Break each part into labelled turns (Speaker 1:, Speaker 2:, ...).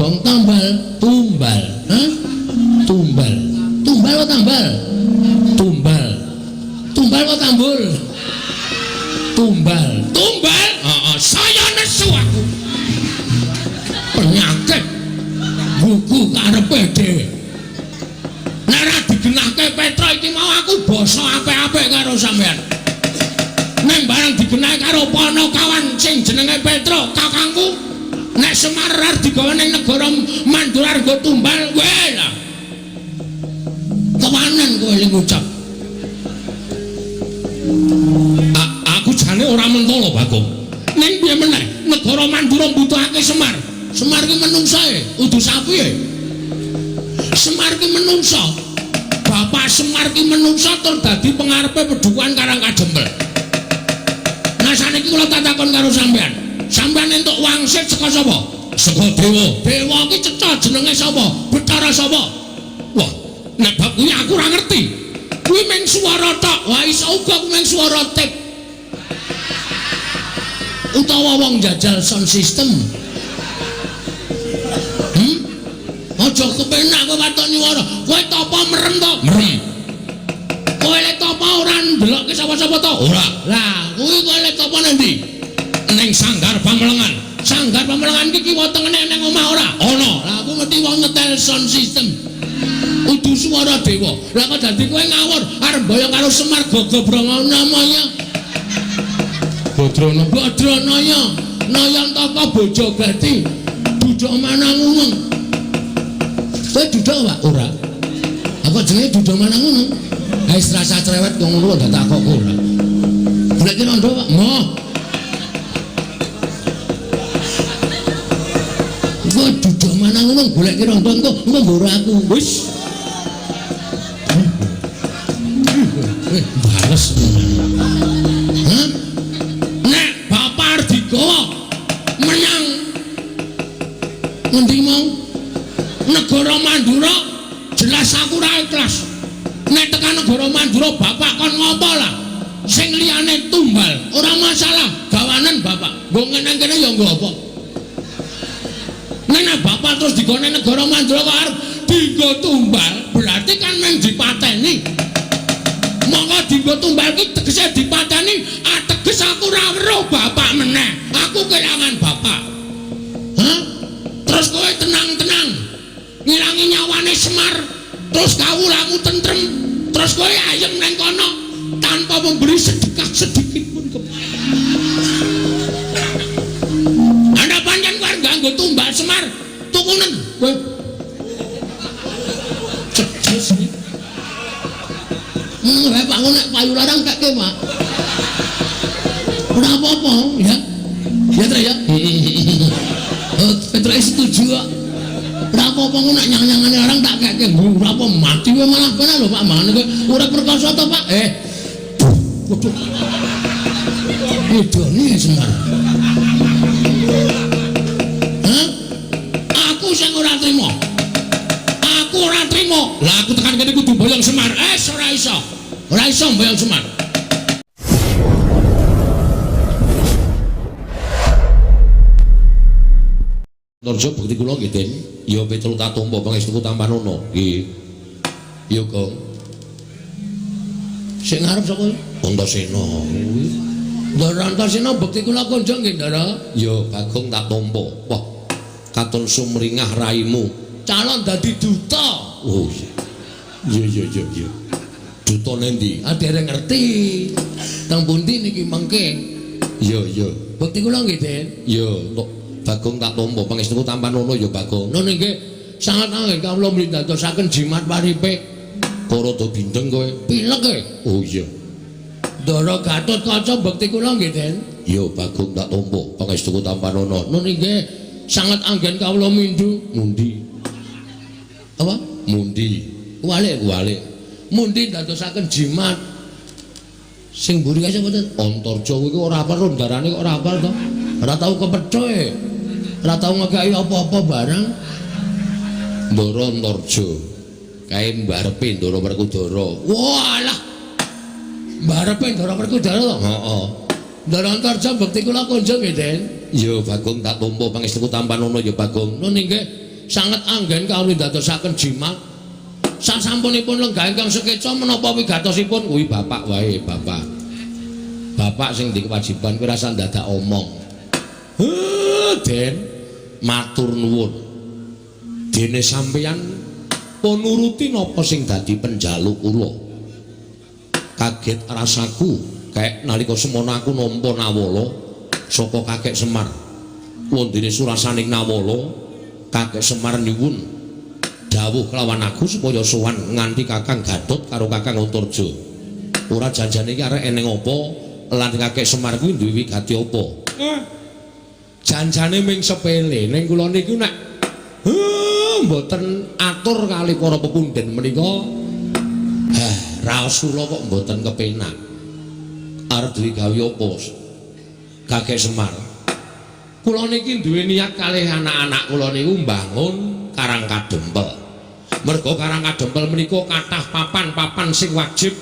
Speaker 1: dong tambal tumbal tumbal tumbal apa tambal tumbal tumbal apa tambul tumbal tumbal saya nesu aku penyakit buku karepe dhewe nek ra digenahke Petro iki mau aku basa apik-apik karo sampean neng barang digenahi karo Panakawan sing jenenge Petro kakangku nek Semar ra digawe ning negara Mandura nggo tumbal kowe lah kewanen kowe ling ngucap aku jane ora mentolo Bagong ning piye meneh negara Mandura mbutuhake Semar Semar ki menungsa udu sapi Semar ki menungsa Bapak Semar ki menungsa tur dadi pengarepe Pedukuhan Karangkajembel nah saniki kula tak takon karo sampean sampean entuk wangsit saka sapa saka dewa dewa ki cecak jenenge sapa Bathara sapa wah nek bab kuwi aku ora ngerti kuwi mung swara tok wah iso uga kuwi mung swara tip utawa wong jajal sound system aja kepenak kowe waton nyuwara kowe topo merem to merem kowe lek topo ora ndelokke sapa-sapa to ora lah kuwi kowe lek topo nang ndi ning Sanggar Pamelengan Sanggar Pamelengan iki kiwa tengene ning omah ora ana lah aku mesti wong nyetel sound system udu swara dewa lah kok dadi kowe ngawur arep boyong karo Semar Gogobrongo namanya Badranaya Nayan Taka Bojogati duduk Manangunung kowe duduk Pak ora apa jenenge duduk Manangunung wis rasa cerewet wong ngono ndak takok ora golek rondo Pak moh kowe duduk Manangunung golek rondo engko mboro aku wis bares nek Bapak Ardigawa menyang ngendi mau negara Mandura jelas aku ora ikhlas nek tekan negara Mandura Bapak kon ngopo lah sing liyane tumbal ora masalah gawanen Bapak nggo ngene kene ya nggo apa nek Bapak terus digone negara Mandura kok arep dienggo tumbal berarti kan mung dipateni monggo dienggo tumbal ki tegese dipateni ateges aku ora weruh Bapak meneh aku kelangan Bapak terus kowe tenang-tenang ngilangi nyawane Semar terus kawulamu tentrem terus kowe ayem nang kono tanpa memberi sedekah sedikit pun Anda pancen kowe nganggo tumbal Semar tukunen kowe cedes iki Pak nek payu larang kake Pak ora apa-apa ya ya Tre ya Petra setuju kok ora apa-apa nek nyang-nyangane orang tak keke ora apa mati wae malah bener lho Pak mangane kowe ora perkosa to Pak waduh idone Semar aku sing ora trimo aku ora trimo lah aku tekan kene kudu boyong Semar ora iso boyong Semar Norjo bukti kula nggih Den ya Petruk Tatompo pangestuku Tampanono nggih ya Kong sing ngarep sapa Antasena kuwi Ndara Antasena bukti kula konjo nggih Ndara ya Bagong Tatompo wah katon sumringah raimu calon dadi duta oh iya duta nendi dereng ngerti teng pundi niki mengke iya bukti kula nggih Den ya Bagong Tatompo pangestuku Tampanono ya Bagong no nggih sangat angel kawula mlindadosaken jimat paripe Karada bindeng kowe pilek e oh iya Ndara Gatotkaca bekti kula nggih Den ya Bagong Tatompo pangestuku Tampanono no nggih sangat anggen kawula mindu mundi apa mundi walik mundi ndadosaken jimat sing mburi kae sapa Antarja kuwi ora apal ndarane kok ora apal to ora tau kepethuk ora tau ngekai apa-apa barang Ndara Antarja kae mbarepe Ndara Werkudara walah mbarepe Ndara Werkudara to heeh Ndara Antarja bekti kula konjo nggih Den ya Bagong Tatompo pangestuku Tampanono ya Bagong no nggih sanget anggen kawula dadosaken jimat. Sasampunipun lenggah ingkang sekeca menapa wigatosipun kuwi bapak wae, bapak. Bapak sing di kewajiban kuwi rasa dadak omong. Den, matur nuwun. Dene sampeyan pun nuruti napa sing dadi penjaluk kula. Kaget rasaku kayak nalika semono aku nampa nawala saka Kakek Semar. Wondene surasaning nawala, Kakek Semar nyuwun dawuh kelawan aku supaya sowan nganti Kakang Gatot karo Kakang Antarja. Ora janjane iki arek eneng apa lan Kakek Semar kuwi duwe wigati apa. Janjane ming sepele ning kula niku nek mboten atur kali para pepundhen menika. Raos kula kok mboten kepenak. Arep duwe gawe apa? Kakek Semar. Kula niki duwe niat kalih anak-anak kula niku mbangun Karang Kadempel. Merga Karang Kadempel menika kathah papan-papan sing wajib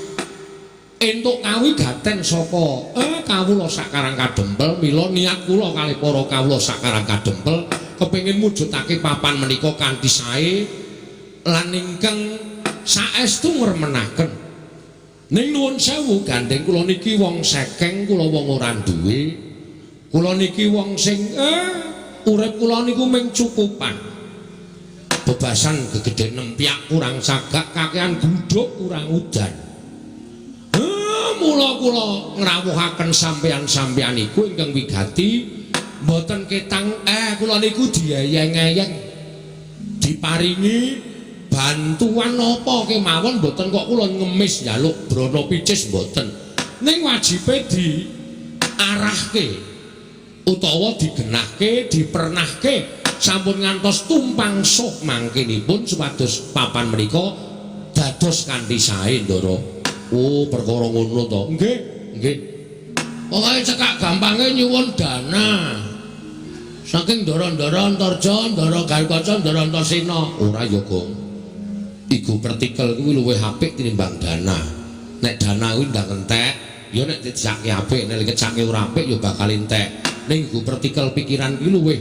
Speaker 1: entuk kawigaten saka kawula sak Karang Kadempel. Mila niat kula kalih para kawula sak Karang Kadempel kepengin mujudake papan menika kanthi sae lan ingkang saestu ngremenaken. Ning nuwun sewu gandeng kula niki wong sekeng, kula wong ora duwe. Kula niki wong sing urip kula niku mung cukupan. Bebasan gegeden nempyak kurang sagak, kakehan guduk kurang udan. Mula kula ngrawuhaken sampeyan-sampeyan iku ingkang wigati mboten ketang kula niku diayeng-ayeng. Diparingi bantuan apa kemawon mboten kok kula ngemis njaluk brana picis mboten. Ning wajibe diarahke utawa digenahke, dipernahke sampun ngantos tumpang sok mangkenipun supados papan menika dados kanthi sae Ndara. Oh, perkara ngono to. Nggih, nggih. Pokoke cekak gampange nyuwun dana. Saking Ndara-ndara Antarja, Ndara Garukaca, Ndara Antasena. Ora ya, Gong. Iku partikel kuwi luwih apik tinimbang dana. Nek dana kuwi ndang entek, ya nek dicake apik, nek kecake ora apik ya bakal entek. Ning iku partikel pikiran kuwi luwih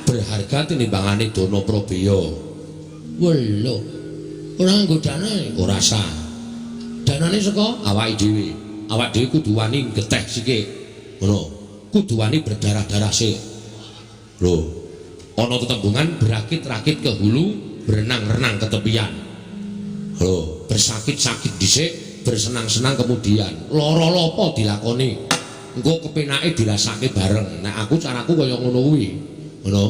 Speaker 1: berharga tinimbangane dana Prabeya. Welo. Ora nggo dana ora sah. Danane saka awake dhewe. Awak dhewe kudu wani geteh sikik. Ngono. Kudu wani berdarah-darah sik. Lho. Ana tetembungan berakit-rakit ke hulu, berenang-renang ke tepian. Lho, bersakit-sakit dhisik, bersenang-senang kemudian. Lara apa dilakoni? Engko kepenake dirasake bareng. Nek aku caraku kaya ngono kuwi. Ngono.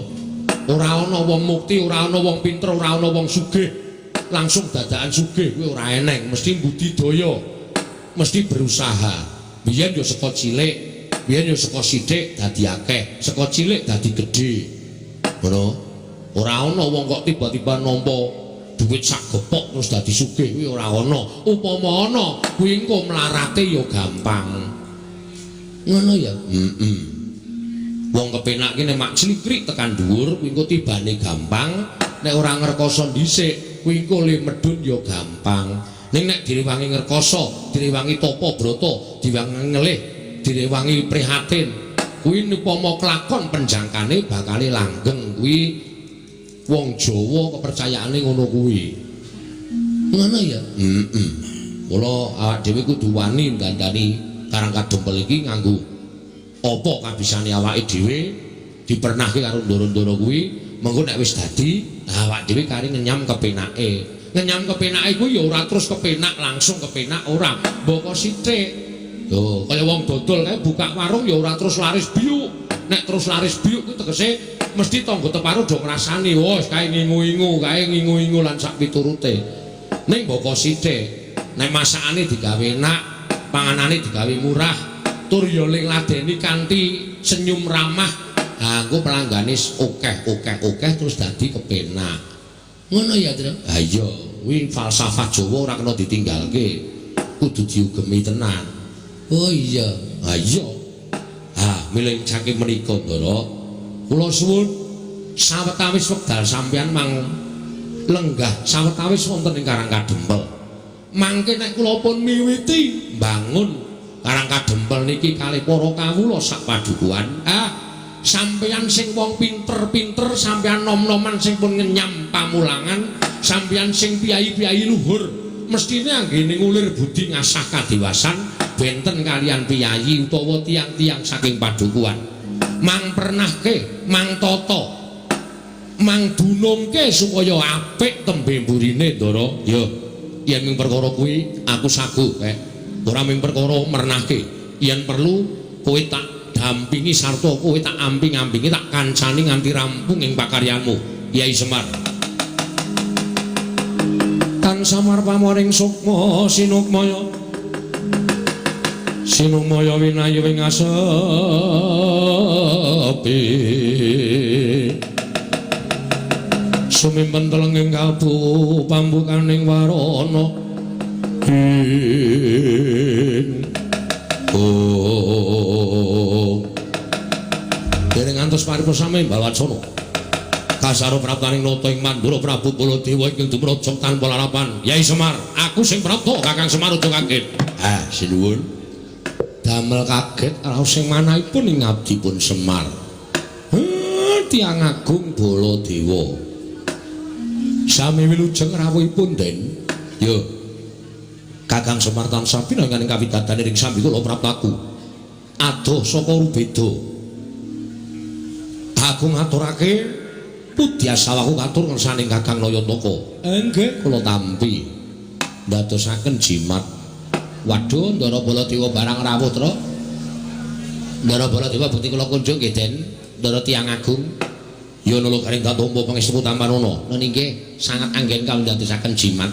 Speaker 1: Ora ana wong mukti, ora ana wong pinter, ora ana wong sugih. Langsung dadakan sugih kuwi ora eneng, mesti budidaya. Mesti berusaha. Biyen yo saka cilik, biyen yo saka sithik dadi akeh, saka cilik dadi gedhe. Ngono. Ora ana wong kok tiba-tiba nampa duit sak gepok terus dadi sugih kuwi ora ana. Upama ana kuwi engko mlarate ya gampang. Ngono ya? Wong kepenak ki nek mak clikrik tekan dhuwur kuwi engko tibane gampang. Nek ora ngrekoso dhisik kuwi engko le medhun ya gampang. Ning nek direwangi ngrekoso, direwangi tapa brata, direwangi ngelih, direwangi prihatin, kuwi upama kelakon penjangkane bakale langgeng kuwi. Wong Jawa kepercayaane ngono kuwi. Ngono ya? Mula awak dhewe kudu wani ngandani Karang Kadempel iki nganggo apa kabisane awake dhewe dipernahke karo ndara-ndara kuwi, mengko nek wis dadi awak dhewe kari ngenyam kepenake. Ngenyam kepenake kuwi ya ora terus kepenak langsung kepenak ora, mboko sithik. Lho, kaya wong dodol kae buka warung ya ora terus laris biuk. Nek terus laris biuk kuwi tegese mesti tangga teparo do ngrasani wis kae ngingu-ingu lan sak piturute. Ning mboko sithik. Nek masakane digawe enak, panganane digawe murah, tur ya ling ladeni kanthi senyum ramah. Ha engko pelanggane akeh terus dadi kepenak. Ngono ya, Tru? Ha iya, kuwi falsafah Jawa ora kena ditinggalke. Kudu diugemi tenan. Oh iya. Ha iya. Ha, milih saking menika, Ndara. Kula suwun sawetawis wekdal sampeyan mang lenggah sawetawis wonten ing Karang Kadempel. Mangke nek kula pun miwiti mbangun Karang Kadempel niki kalih para kawula sak padukuhan. sampeyan sing wong pinter-pinter, sampeyan nom-noman sing pun ngenyam pamulangan, sampeyan sing piyai-piyai luhur, mestine anggene ngulir budi ngasah kadewasan benten kalian piyai utawa tiang-tiang saking padukuhan. Mang pernahke, mang toto, mang dunungke supaya apik tembe mburine Ndara. Ya, yen ming perkara kuwi aku sagu, ora ming perkara mernahke. Yen perlu kowe tak dampingi sarta kowe tak amping-ampingi tak kancani nganti rampung ing pakaryanmu Kyai Semar. Tan samar pamoring sukma sinukmaya winayu ing asepi sumimpen telenging kalbu pambukaning warana dereng ngantos paripurna Balwacana kasaro praptaning nata ing Mandura Prabu Baladewa ing dumraja tanpa larapan. Kyai Semar, aku sing prapta Kakang Semar aja kaget. Sinuwun. Damel kaget raos sing manahipun ing abdipun Semar. Tiang Agung Baladewa. Sami wilujeng rawuhipun den. Yo. Kakang Semar tansah pinanganing kawidadane ing sambi kula praptaku. Adoh saka rubeda. Aku ngaturake pudyasawaku katur ngersaning Kakang Nayantaka. Nggih, kula tampi ndadosaken jimat. Waduh, Ndara Baladewa barang rawuh, Tra. Ndara Baladewa bukti kula kunjung nggih, Den. Ndara Tiang Agung. Ya nulung karing tatombo pangestu Tampanono. Nggih, sangat anggen kawula ndadosaken jimat.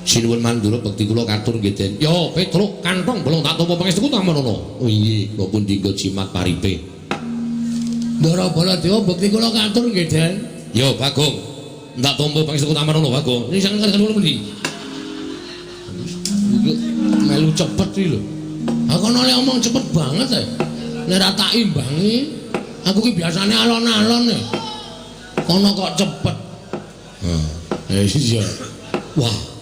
Speaker 1: Sinuwun Mandura bekti kula katur nggih, Den. Ya, Petruk kantong belum tak tampa pangestu Tampanono. Oh iya, kula pun dinggo jimat paripe. Ndara Baladewa bekti kula katur nggih, Den. Ya, Bagong. Ndak tampa pangestu Tampanono, Bagong. Ini sangat kula pundi? Melu cepet iki lho. Aku nek omong cepet banget ya. Nek ra tak imbangi, aku ki biasane alon-alon ya. Kono kok cepet. Iya. Wah.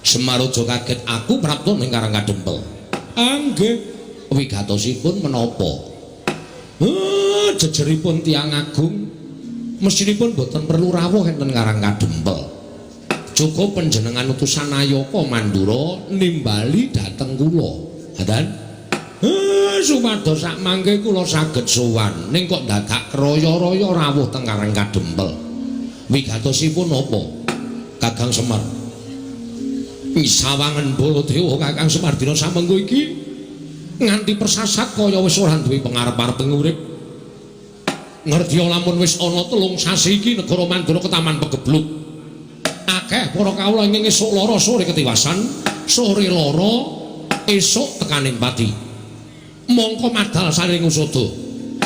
Speaker 1: Semar aja kaget aku prapta ning Karang Kadempel. Nggih. Wigatosipun menapa? Jejeripun Tiang Agung mestinipun boten perlu rawuh enten Karang Kadempel. Cukup panjenengan utusan Nayaka Mandura nimbali dhateng kula. Hadan? Supados sak mangke kula saged sowan ning kok dadak kraya-raya rawuh teng Karang Kadempel. Wigatosipun napa? Kakang Semar. Sawangen Baladewa Kakang Semar dina samengko iki nganti persasat kaya wis ora duwe pangarep-arep urip. Ngerti lamun wis ana 3 sasi iki negara Mandura ketaman pegebluk. Akeh para kawula ing esuk lara sore ketiwasan, sore lara esuk tekaning pati. Mongko madal saring usada.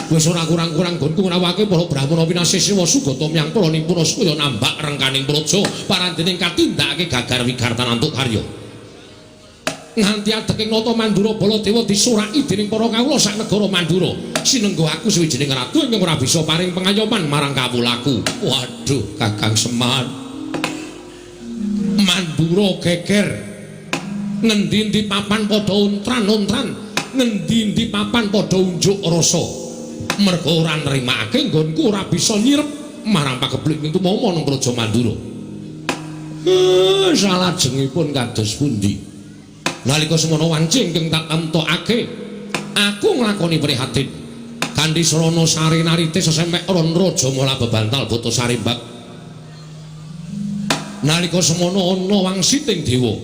Speaker 1: Wis ora kurang-kurang gonku ngrawake para Brahmana Winasesiwa Sugata miyang para nimpuna supaya nambak rengkaning praja parandening katindakake gagar wigartan antuk karya. Nganti adeking nata Mandura Baladewa disuraki dening para kawula sak negara Mandura. Sinengga aku sawijining ratu ingkang ora bisa paring pengayoman marang kawulaku. Waduh, Kakang Semar. Mandura geger ngendi-endi papan padha untran-untran, ngendi-endi papan padha unjuk rasa. Merga ora nrimakake nggonku ora bisa nyirep marang pagebluk ing tumama nang Praja Mandura. Salajengipun kados pundi? Nalika semono wancing ingkang tak tamtokake, aku nglakoni prihatin kanthi srana sari narite sesemek ron raja mula bebantal boto sarimbak. Nalika semono ana wangsiting dewa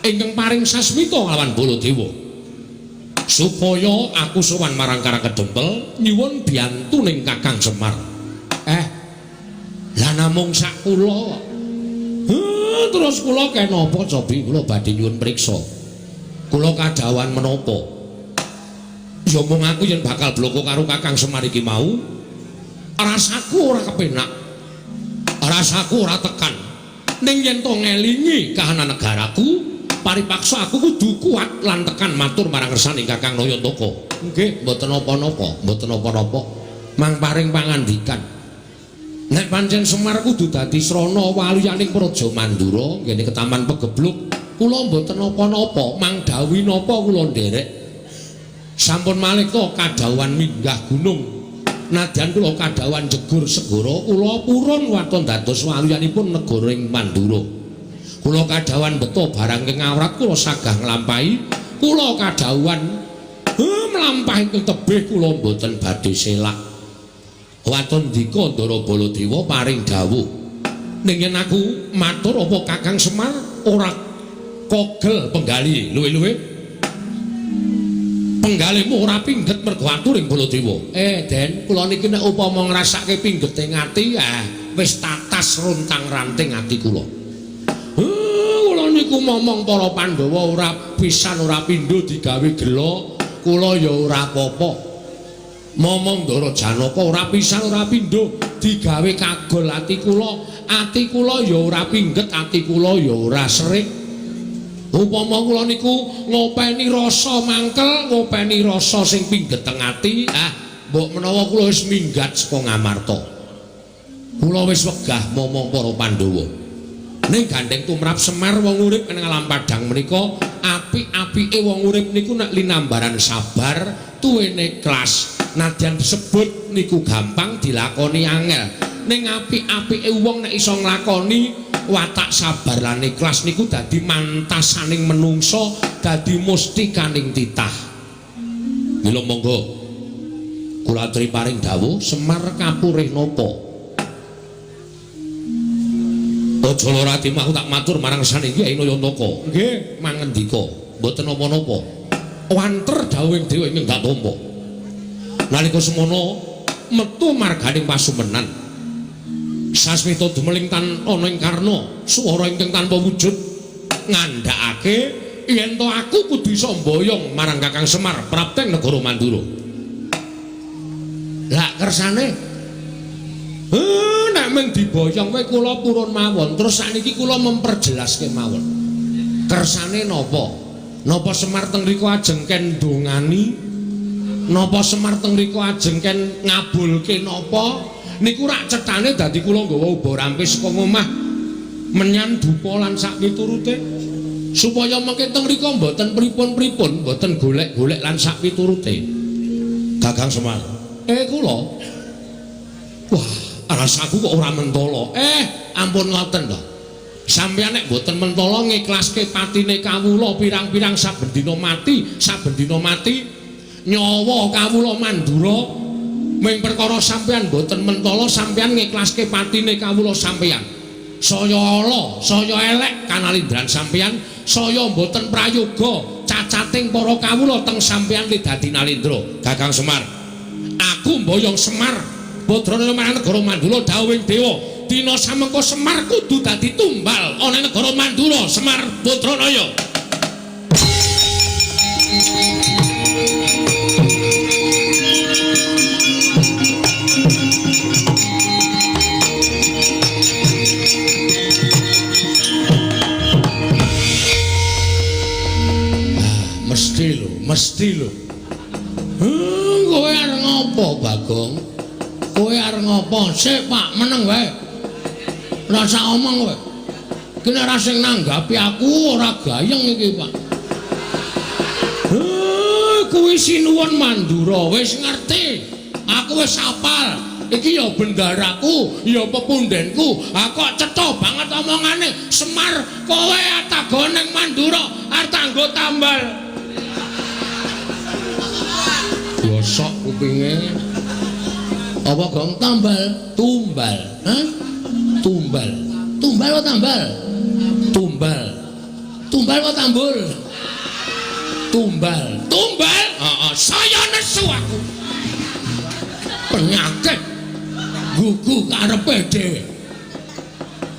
Speaker 1: ingkang paring sasmita nglawan Baladewa supaya aku sowan marang Karang Kadempel nyuwun biyantu ning Kakang Semar. Lah namung sak kula. Terus kula kenapa cobi kula badhe nyuwun priksa. Kula kadhawan menapa? Ya mung aku yen bakal bloko karo Kakang Semar iki mau, rasaku ora kepenak. Rasaku ora tekan. Ning yen to ngelingi kahanan negaraku, paripaksa aku kudu kuat lan tekan matur marang kersaning Kakang Nayantaka. Nggih, mboten napa-napa, mboten napa-napa. Mang paring pangandikan. Nek pancen Semar kudu dadi srana waluyaning Praja Mandura ngene ketaman pegebluk, kula mboten napa-napa, mang dawuh napa kula nderek. Sampun malih to kadhawan minggah gunung. Nadyan kula kadhawan jegur segara, kula purun waton dados waliyanipun negara ing Mandura. Kula kadhawan beto barang ing awrat kula sagah nglampahi. Kula kadhawan mlampahi ing tebih kula mboten badhe selak. Waton dika Ndara Baladewa paring dawuh. Ning yen aku matur apa Kakang Semar ora kogel penggali luwe-luwe. Penggalihmu ora pingget mergo atur ing Baladewa. Den, kula niki nek upama ngrasake pingget ing ati, wis tatas runtang-ranting ati kula. Kula niku momong para Pandhawa ora pisan ora pindho digawe gela, kula ya ora apa-apa. Momong Ndara Janaka ora pisan ora pindho digawe kagol ati kula ya ora pingget, ati kula ya ora serik. Upama kula niku ngopeni rasa mangkel, ngopeni rasa sing pingget teng ati, mbok menawa kula wis minggat saka Ngamarta. Kula wis wegah momong para Pandhawa. Ning gandeng tumrap Semar wong urip ing alam padang menika, apik-apike wong urip niku nek linambaran sabar, tuwene ikhlas. Nadyan disebut niku gampang dilakoni angel. Ning apik-apike wong nek iso nglakoni watak sabar lan ikhlas niku dadi mantasaning menungso, dadi mustikaning titah. Mila monggo kula aturi paring dawuh Semar kapurih napa? Aja lara ati aku tak matur marang Saninggi Ainayantaka. Nggih, mangendika mboten napa-napa. Wanter dawuhing dewa ing tak tampa. Nalika semono metu marganing pasumenan. Sasmita dumeling tan ana ing karna swara ingkang tanpa wujud ngandhakake yen to aku kudu iso mboyong marang Kakang Semar prapteng negara Mandura. Lah kersane nek mung diboyong kowe kula purun mawon, terus sakniki kula memperjelaske mawon. Kersane napa? Napa Semar teng mriku ajeng ken ndongani? Napa Semar teng mriku ajeng ken ngabulke napa? Niku rak cethane dadi kula nggawa uba rampis saka omah menyan dupa lan sak piturute supaya mengke teng mriku mboten pripun-pripun, mboten golek-golek lan sak piturute. Kakang Semar, kula. Wah, rasaku kok ora mentala. Ampun ngoten to. Sampeyan nek mboten mentala ngiklaske patine kawula pirang-pirang saben dina mati, nyawa kawula Mandura. Ming perkara sampeyan mboten mentala sampeyan ngiklaske patine kawula sampeyan. Saya ala, saya elek kanalindran sampeyan, saya mboten prayoga cacating para kawula teng sampeyan dadi nalindra. Kakang Semar, aku mboyong Semar, putrane marang negara Mandura dawuhing dewa. Dina samengko Semar kudu dadi tumbal ana negara Mandura, Semar Putranaya. Mesti lho. Kowe arep ngopo, Bagong? Kowe arep ngopo? Sik, Pak, meneng wae. Ora sak omong kowe. Ki nek ra sing nanggapi aku ora gayeng iki, Pak. Kuwi sinuwun Mandura, wis ngerti. Aku wis hafal. Iki ya bendaraku, ya pepundenku. Kok cetha banget omongane. Semar, kowe atago ning Mandura, arep tanggo tambal. Bosok kupinge. Apa Gong tambal? Tumbal. Tumbal. Tumbal apa tambal? Tumbal. Tumbal apa tambul? Tumbal. Tumbal? Saya nesu aku. Penyakit gugu karepe dhewe.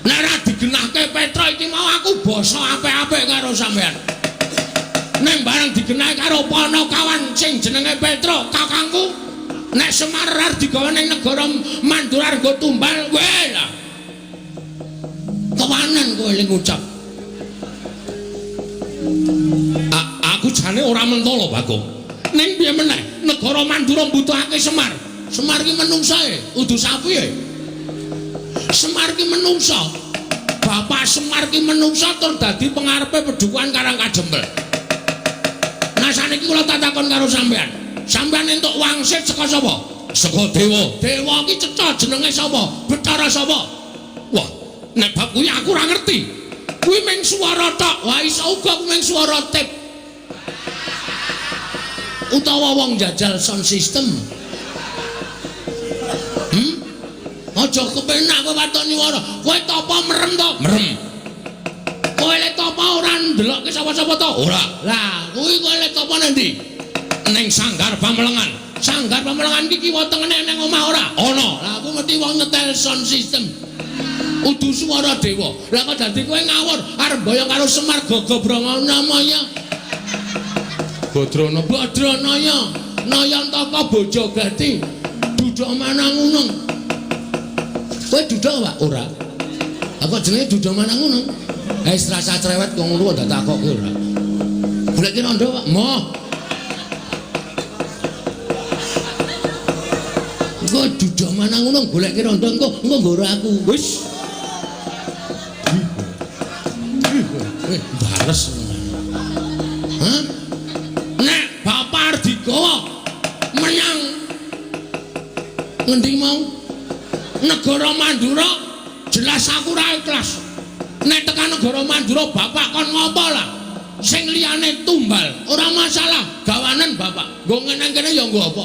Speaker 1: Nek ra digenahke Petra iki mau aku basa apik-apik karo sampean. Neng barang digenahi karo Panakawan sing jenenge Petra, kakangku. Nek Semar arep digawe ning negara Mandura nggo tumbal, wae lah. Kewanen kowe ling ngucap. Aku jane ora mentala, Bagong. Ning piye meneh? Negara Mandura mbutuhake Semar. Semar ki menungsae, udu sapi e. Semar ki menungsa. Bapak Semar ki menungsa tur dadi pengarepe Pedukuhan Karangkajembel. Lah saniki kula tak takon karo sampean. Sampean entuk wangsit saka sapa? Saka dewa. Dewa iki cetha jenenge sapa? Bathara sapa? Wah, nek bab kuwi aku ora ngerti. Kuwi mung swara tok. Wah iso uga kuwi mung swara tip. Utawa wong jajal sound system. Aja kepenak kowe watoni wara. Kowe tapa merem to? Merem. Kowe lek tapa ora ndelokke sapa-sapa to? Ora. Lah, kuwi kowe lek tapa nang ndi? Ning sanggar pamelengan. Sanggar pamelengan iki kiwa tengene ning omah ora? Ana. Lah aku mesti wong nyetel sound system. Udu swara dewa. Lah kok dadi kowe ngawur arep boyong karo Semar Gagabrangan namanya. Badranaya. Nayantaka Bojogati. Duduk Manangunung. Kowe duduk Pak? Ora. Lah kok jenenge duduk Manangunung? Wis rasa cerewet kok ngono ndak takokke ora. Goleki rondo Pak. Moh. Engko duduk Manangunung goleki rondo engko nggo aku. Wis. Bares. Hah? Nek Bapak Ardigawa menyang ngendi mau? Negara Mandura jelas aku ora ikhlas. Nek tekan negara Mandura Bapak kon ngopo lah? Sing liyane tumbal, ora masalah, gawanen Bapak. Nggo ngene kene ya nggo apa?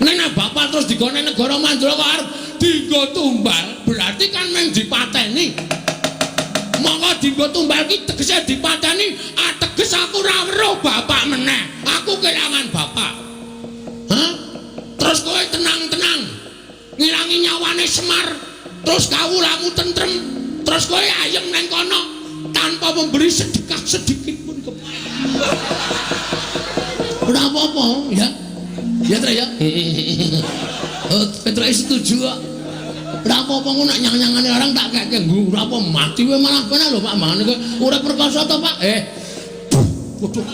Speaker 1: Nek Bapak terus digone negara Mandura kok arep dienggo tumbal, berarti kan mung dipateni. Monggo dienggo tumbal ki tegese dipateni, ateges aku ora weruh Bapak meneh. Aku kelangan Bapak. Hah? Terus kowe tenang-tenang ngilangi nyawane Semar, terus kawulamu tentrem, terus kowe ayem nang kono tanpa memberi sedekah sedikit pun ora apa-apa ya. Ya Tra ya. Petra setuju kok. Ora apa-apa ngono nek nyang-nyangane orang tak keke nggo ora apa mati kowe malah penak lho Pak mangane kowe urip perkasa to Pak. Waduh.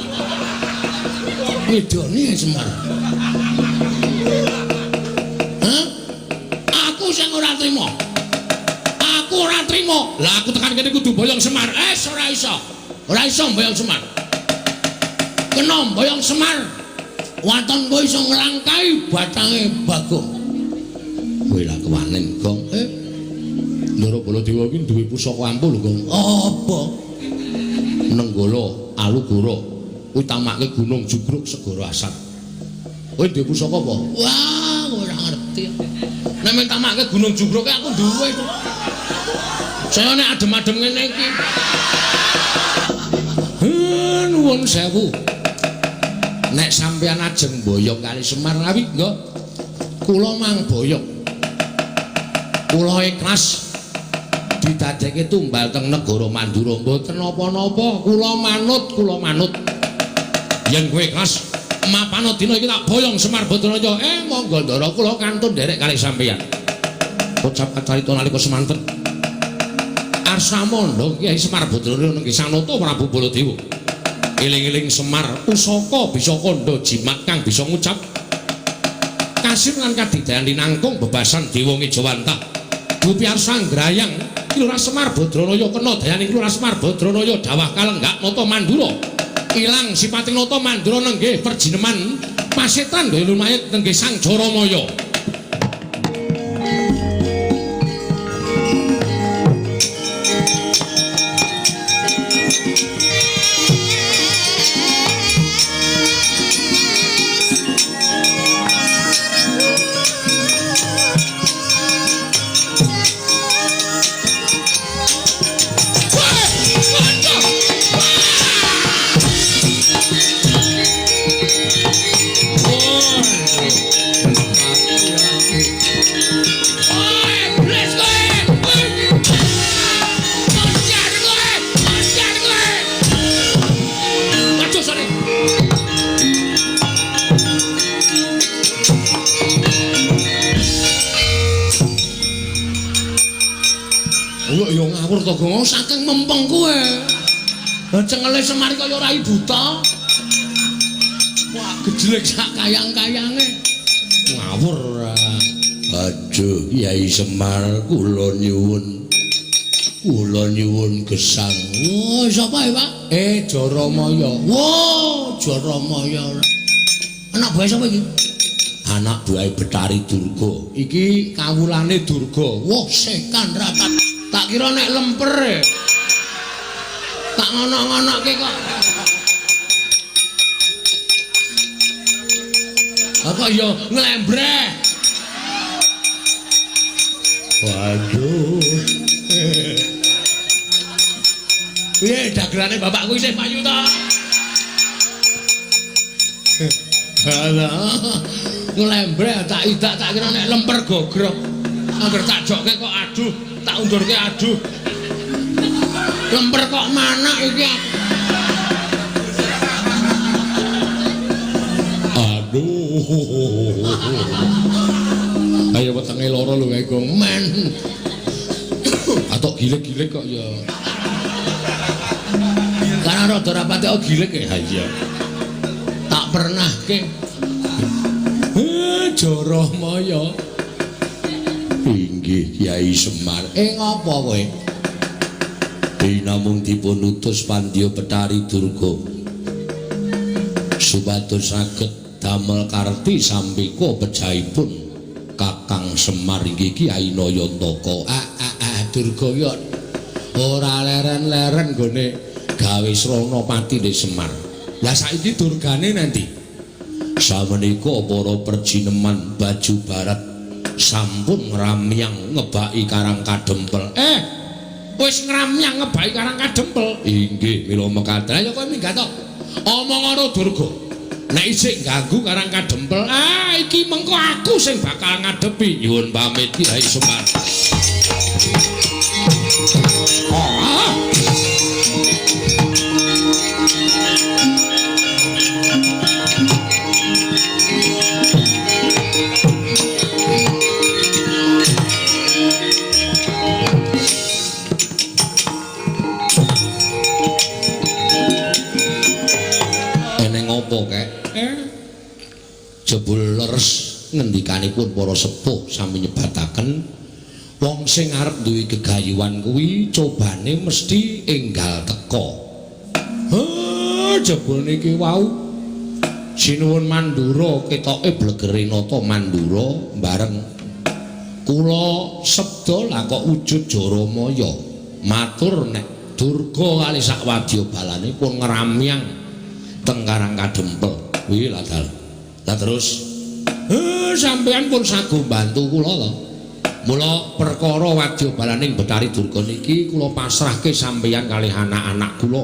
Speaker 1: Wedone Semar. Sing ora trima. Aku ora trima. Lah aku tekan kene kudu boyong Semar. Ora iso. Ora iso boyong Semar. Kena boyong Semar. Waton kowe iso nglangkai batange Bagong. Kowe lah kewanen, Gong. Ndara Baladewa iki duwe pusaka ampul, Gong. Apa? Nenggala Alugara utamake Gunung Jugruk Segara Asat. Kowe duwe pusaka apa? Wah, ora ngerti. Nek men tamake Gunung Jugruk aku duwe itu. Saya nek adem-adem ngene iki. Nuwun sewu. Nek sampeyan ajeng boyong kali Semar Ngawi nggo kula mang boyong. Kula ikhlas didadekke tumbal teng negara Mandura mboten napa-napa. Kula manut. Yen kowe ikhlas mapana dina iki tak boyong Semar Badranaya. Monggo ndara kula kantun nderek kalih sampeyan. Ucap kacarita nalika semanten. Arsamandha Kyai Semar Badranaya nggih sanata Prabu Baladewa. Eling-eling Semar pusaka bisa kandha jimat kang bisa ngucap kasir lan kadidayan linangkung bebasan Dewa Ngejawantah. Dupi Arsanggrayang Kilurah Semar Badranaya kena dayaning Kilurah Semar Badranaya dawah kalenggak nata Mandura. Ilang sipating nata Mandura nenggih perjineman pasetan daya lumayet nenggih Sang Jaramaya. Gong saking mempeng kowe. Cengele Semar kaya rai buta. Wah, gejlek sak kayang-kayange. Ngawur ora. Aduh, Kyai Semar kula nyuwun. Kula nyuwun gesang. Oh, sapa ya, Pak? Jaramaya. Wow, Jaramaya. Anak buah sapa iki? Anak buah Betari Durga. Iki kawulane Durga. Wah, sekan rapat. Tak kira nek lemper e. Tak ngono-ngonoke kok. Apa ya nglembreh. Waduh. Piye dagelane bapakku isih payu ta? Alah. Nglembreh tak idak tak kira nek lemper gogrok. Angger tak jokke kok aduh, tak undurke aduh. Lemper kok manak iki. Aduh. Ayo wetenge loro lho kae Gong. Men. Atok gilek-gilek kok ya. Karena rada rapate kok gilek ya. Ha iya. Tak pernah ke. Jaramaya. Inggih Kyai Semar. Ngapa kowe? Namung dipun utus Pandya Betari Durga. Supados saged damel karti sampika pejahipun Kakang Semar inggih Kyai Nayantaka. Durga ya ora leren-leren gone gawe srana patine Semar. Lah saiki durgane nanti. Samenika para perjineman Baju Barat sampun ngramyang ngebaki Karang Kadempel. Wis ngramyang ngebaki Karang Kadempel. Inggih, mila mekaten. Ya kowe minggat to. Omong karo Durga. Nek isih ganggu Karang Kadempel, iki mengko aku sing bakal ngadepi. Nyuwun pamit Kyai Semar. Jebul leres ngendikanipun para sepuh sami nyebataken wong sing arep duwe gegayuhan kuwi cobane mesti enggal teka. Jebul niki wau sinuwun Mandura ketoke blegere nata Mandura bareng kula sebda lah kok wujud Jaramaya matur nek Durga kali sak wadya balane pun ngramyang teng Karang Kadempel kuwi lah dal. Lah terus sampean pun sagu bantu kula to. Mula perkara wadya balaning Betari Durga niki kula pasrahke sampeyan kalih anak-anak kula.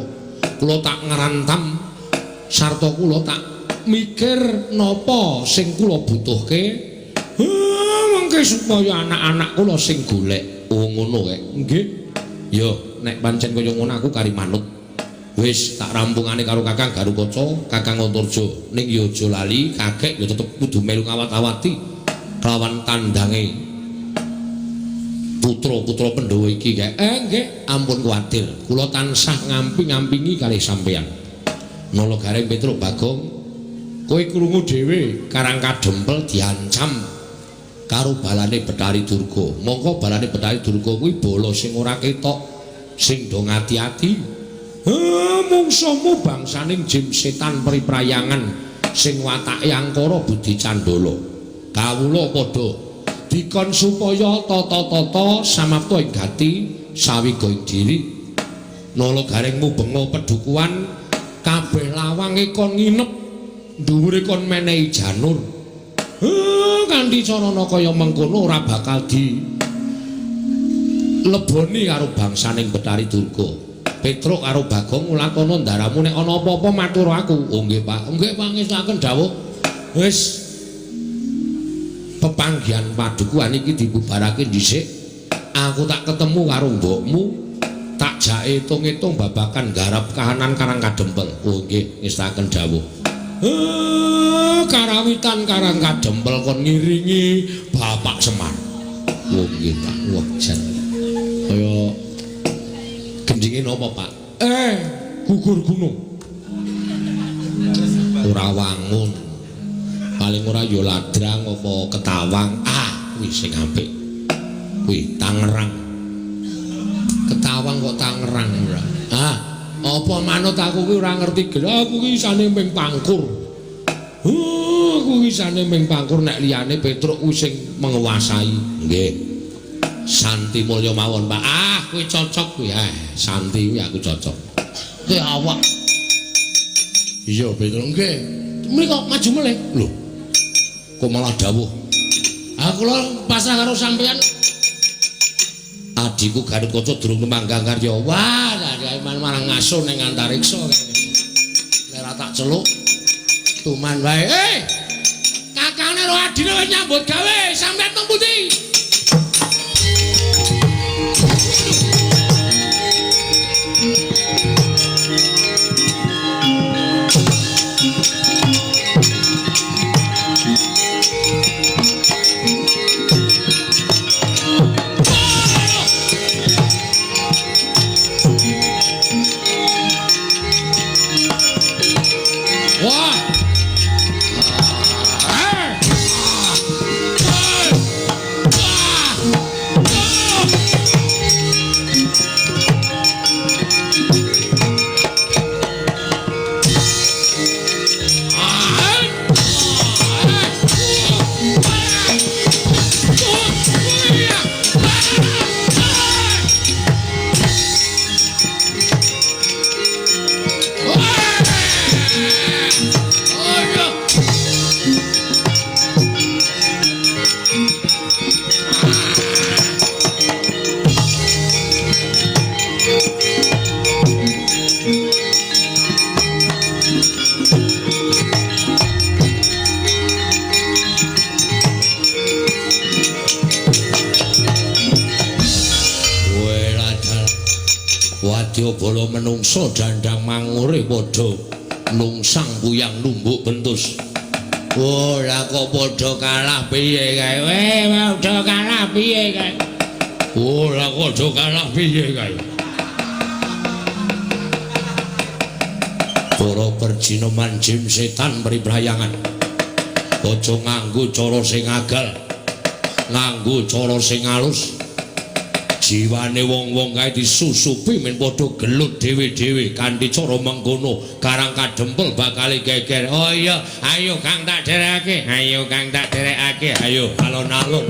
Speaker 1: Kula tak ngrantam sarta kula tak mikir napa sing kula butuhke. Mengke supaya anak-anak kula sing golek. Oh ngono kae. Nggih. Ya nek pancen kaya ngono aku kari manut. Wis tak rampungane karo Kakang Garukaca, Kakang Antarja. Ning ya aja lali, kakek ya tetep kudu melu ngawat-awati kelawan kandange putra-putra Pandhawa iki kae. Nggih, ampun kuwatir. Kula tansah ngampi-ngampingi kalih sampeyan. Nala Gareng Petruk Bagong, kowe krungu dhewe Karang Kadempel diancam karo balane Betari Durga. Mongko balane Betari Durga kuwi bala sing ora ketok, sing do ngati-ati. Mungsuhmu bangsaning jin setan priprayangan sing watake angkara budi candala. Kawula padha dikon supaya tata-tata samapta ing gati sawiga ing diri. Nala Gareng mubenga pedukuhan kabeh lawange kon nginep dhuwure kon menehi janur. Kanthi carana kaya mengkono ora bakal di leboni karo bangsaning Betari Durga. Petruk karo Bagong ngulakana ndaramu nek ana apa-apa matur aku. Oh nggih Pak. Nggih pangestaken dawuh. Wis pepanggihan padukuhan iki dibubarake dhisik. Aku tak ketemu karo mbokmu. Tak jake itung-itung babakan garap kahanan Karang Kadempel. Oh nggih ngestaken dawuh. Karawitan Karang Kadempel kon ngiringi Bapak Semar. Oh nggih Pak. Wah jan. Kaya gendinge napa Pak? Gugur gunung. Ora wangun. Paling ora ya ladrang apa ketawang. Kuwi sing apik. Kuwi Tangerang. Ketawang kok Tangerang ora. Apa manut aku kuwi ora ngerti gel. Aku ki isane ming pangkur. Aku isane ming pangkur nek liyane Petruk kuwi sing menguasai. Nggih. Santi mulya mawon, Pak. Ah, kuwi cocok kuwi. Santi kuwi aku cocok. Kuwi awak. Iya, Petruk nggih. Mriko maju melih. Lho. Kok malah dawuh. Aku lho pasrah karo sampean. Adiku Garukaca durung manggang karya. Wah, dari marang ngaso ning antariksa kene. Nek ora tak celuk tuman wae. Kakangane ro adine wis nyambut gawe, sampeyan teng pundi? Wadyabala menungso dandang mangure padha nungsang buyang lumbuk bentus. Ora kok padha kalah piye kae? Padha kalah piye kae? Ora padha kalah piye kae? Para perjina manjim setan pribrayangan. Aja nganggo cara sing agal. Nganggo cara sing alus. Jiwane wong-wong kae disusupi men padha gelut dhewe-dhewe kanthi cara mengkono Karang Kadempel bakal geger. Oh iya, ayo Kang tak derekake. Ayo Kang tak derekake. Ayo alon-alon.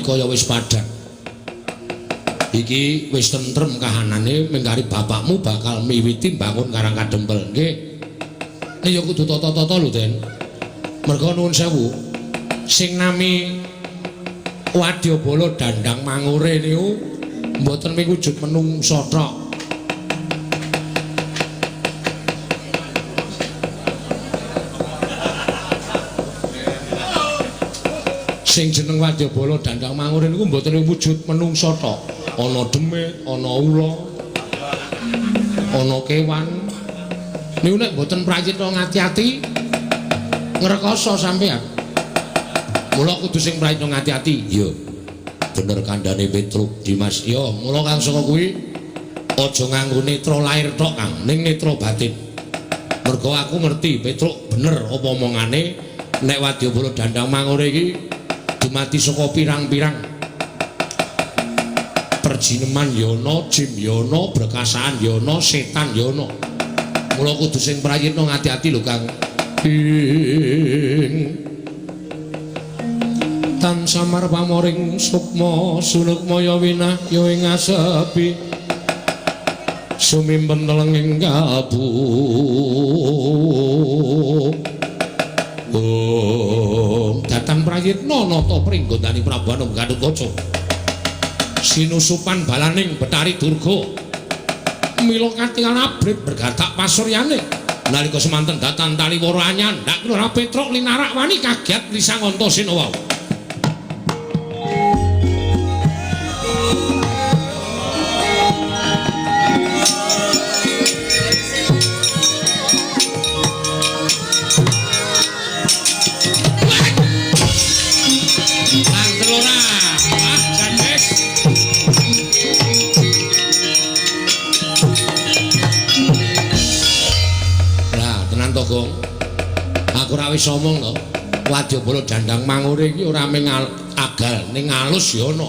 Speaker 1: Kaya wis padhang. Iki wis tentrem kahanane mengkari bapakmu bakal miwiti bangun Karang Kadempel. Nggih. Nek ya kudu tata-tata lho, Den. Merga nuwun sewu. Sing nami Wadyabala dandang mangure niku mboten miwujud menungsa tok. Sing jeneng Wadyabala dandang mangure niku mboten wujud menungsa tok. Ana demit, ana ula, ana kewan. Niku nek mboten prayitna ngati-ati ngrekoso sampean. Mula kudu sing prayitna ngati-ati. Iya. Bener kandhane Petruk Dimas. Iya, mula Kang saka kuwi aja nganggo netra lair tok, Kang, ning netra batin. Mergo aku ngerti Petruk bener apa omongane nek Wadyabala dandang mangure iki dumati saka pirang-pirang perjineman yono, jim yono, berkasaan yono, setan yono. Mula kudu sing prayitna ngati-ati lho Kang. Tan samar pamoring sukma sunukmaya winah ya ing asepi. Sumimpen telenging kabu. Datang prayitna nata pringgondani Prabu Anom Gatotkaca. Sinusupan balaning Betari Durga. Mila katingal abrit bergatak pasuryane. Nalika semanten datan taliwara anyandak Ora Petruk linarak wani kaget Lisang Antasena wau. Aku ora wis omong to. Wadyabala Jandang Mangure iki ora mung agal ning alus ya ana.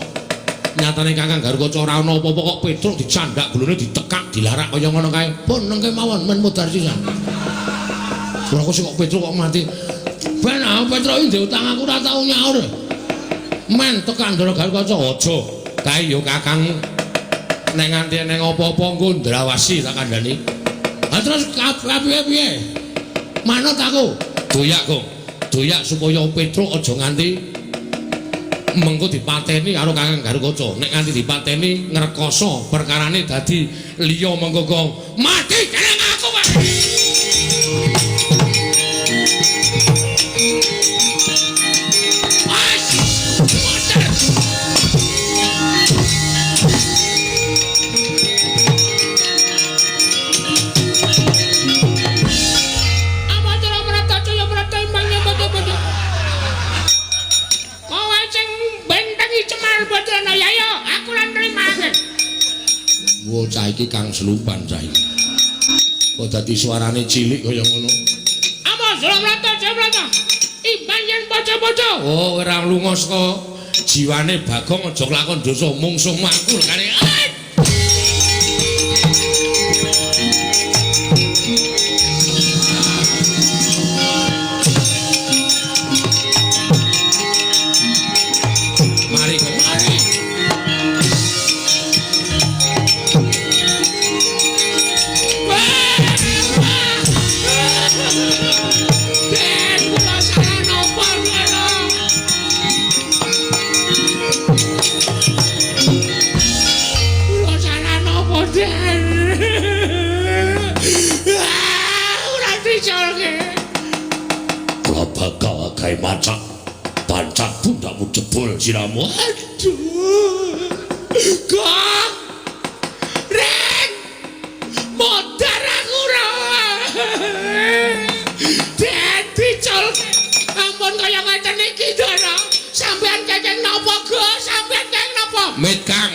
Speaker 1: Nyatane Kakang Garukaca ora ana apa-apa kok Petruk dicandak gulune ditekak dilarak kaya ngono kae. Pun nengke mawon men mudhar sisan. Ora kok kok Petruk kok mati. Ben Petruk iki utang aku ora tau nyaur. Men tekan Ndara Garukaca aja. Kae ya Kakang nek nganti ning apa-apa engko ndrawasi tak kandhani. Ha terus piye-piye? Manut aku doyak kok doyak supaya Petruk aja nganti mengko dipateni karo Kakang Garukaca. Nek nganti dipateni ngrekoso perkarane dadi liya mengko mati keleng aku wae. Cah iki Kang Selupan cah iki. Kok dadi suarane cilik kaya ngono. Apa Jlamrata? Imbang yen bocah-bocah. Oh, ora lunga saka jiwane Bagong aja lakon dosa mungsuh makul kare. Macak pancak pundakmu jebol siramu. Aduh Kang Ren modar aku ra dadi col ampun kaya ngeten iki Ndara sampean kenging napa Gus sampean kenging napa mit Kang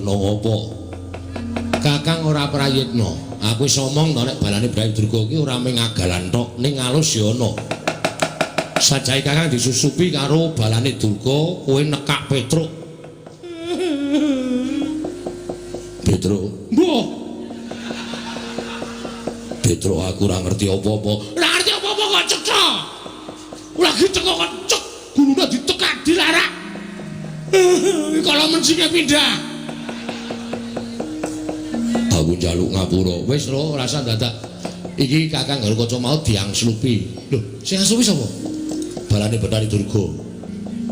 Speaker 1: apa Kakang ora prayitna. Aku wis omong to nek balane Brayu Durga iki ora mung agalan tok ning alus ya ana. Sajahe Kakang disusupi karo balane Durga kowe nekak Petruk. Petruk. Mbah. Petruk aku ora ngerti apa-apa. Ora ngerti apa-apa kok cecok. Lagi teko kok cek gulune ditekak dilarak. Kalau mencinge pindah. Aku njaluk ngapura. Wis lho rasa dadak. Iki Kakang Garukaca mau diangslupi. Lho, sing angslupi sapa? Balane Betari Durga.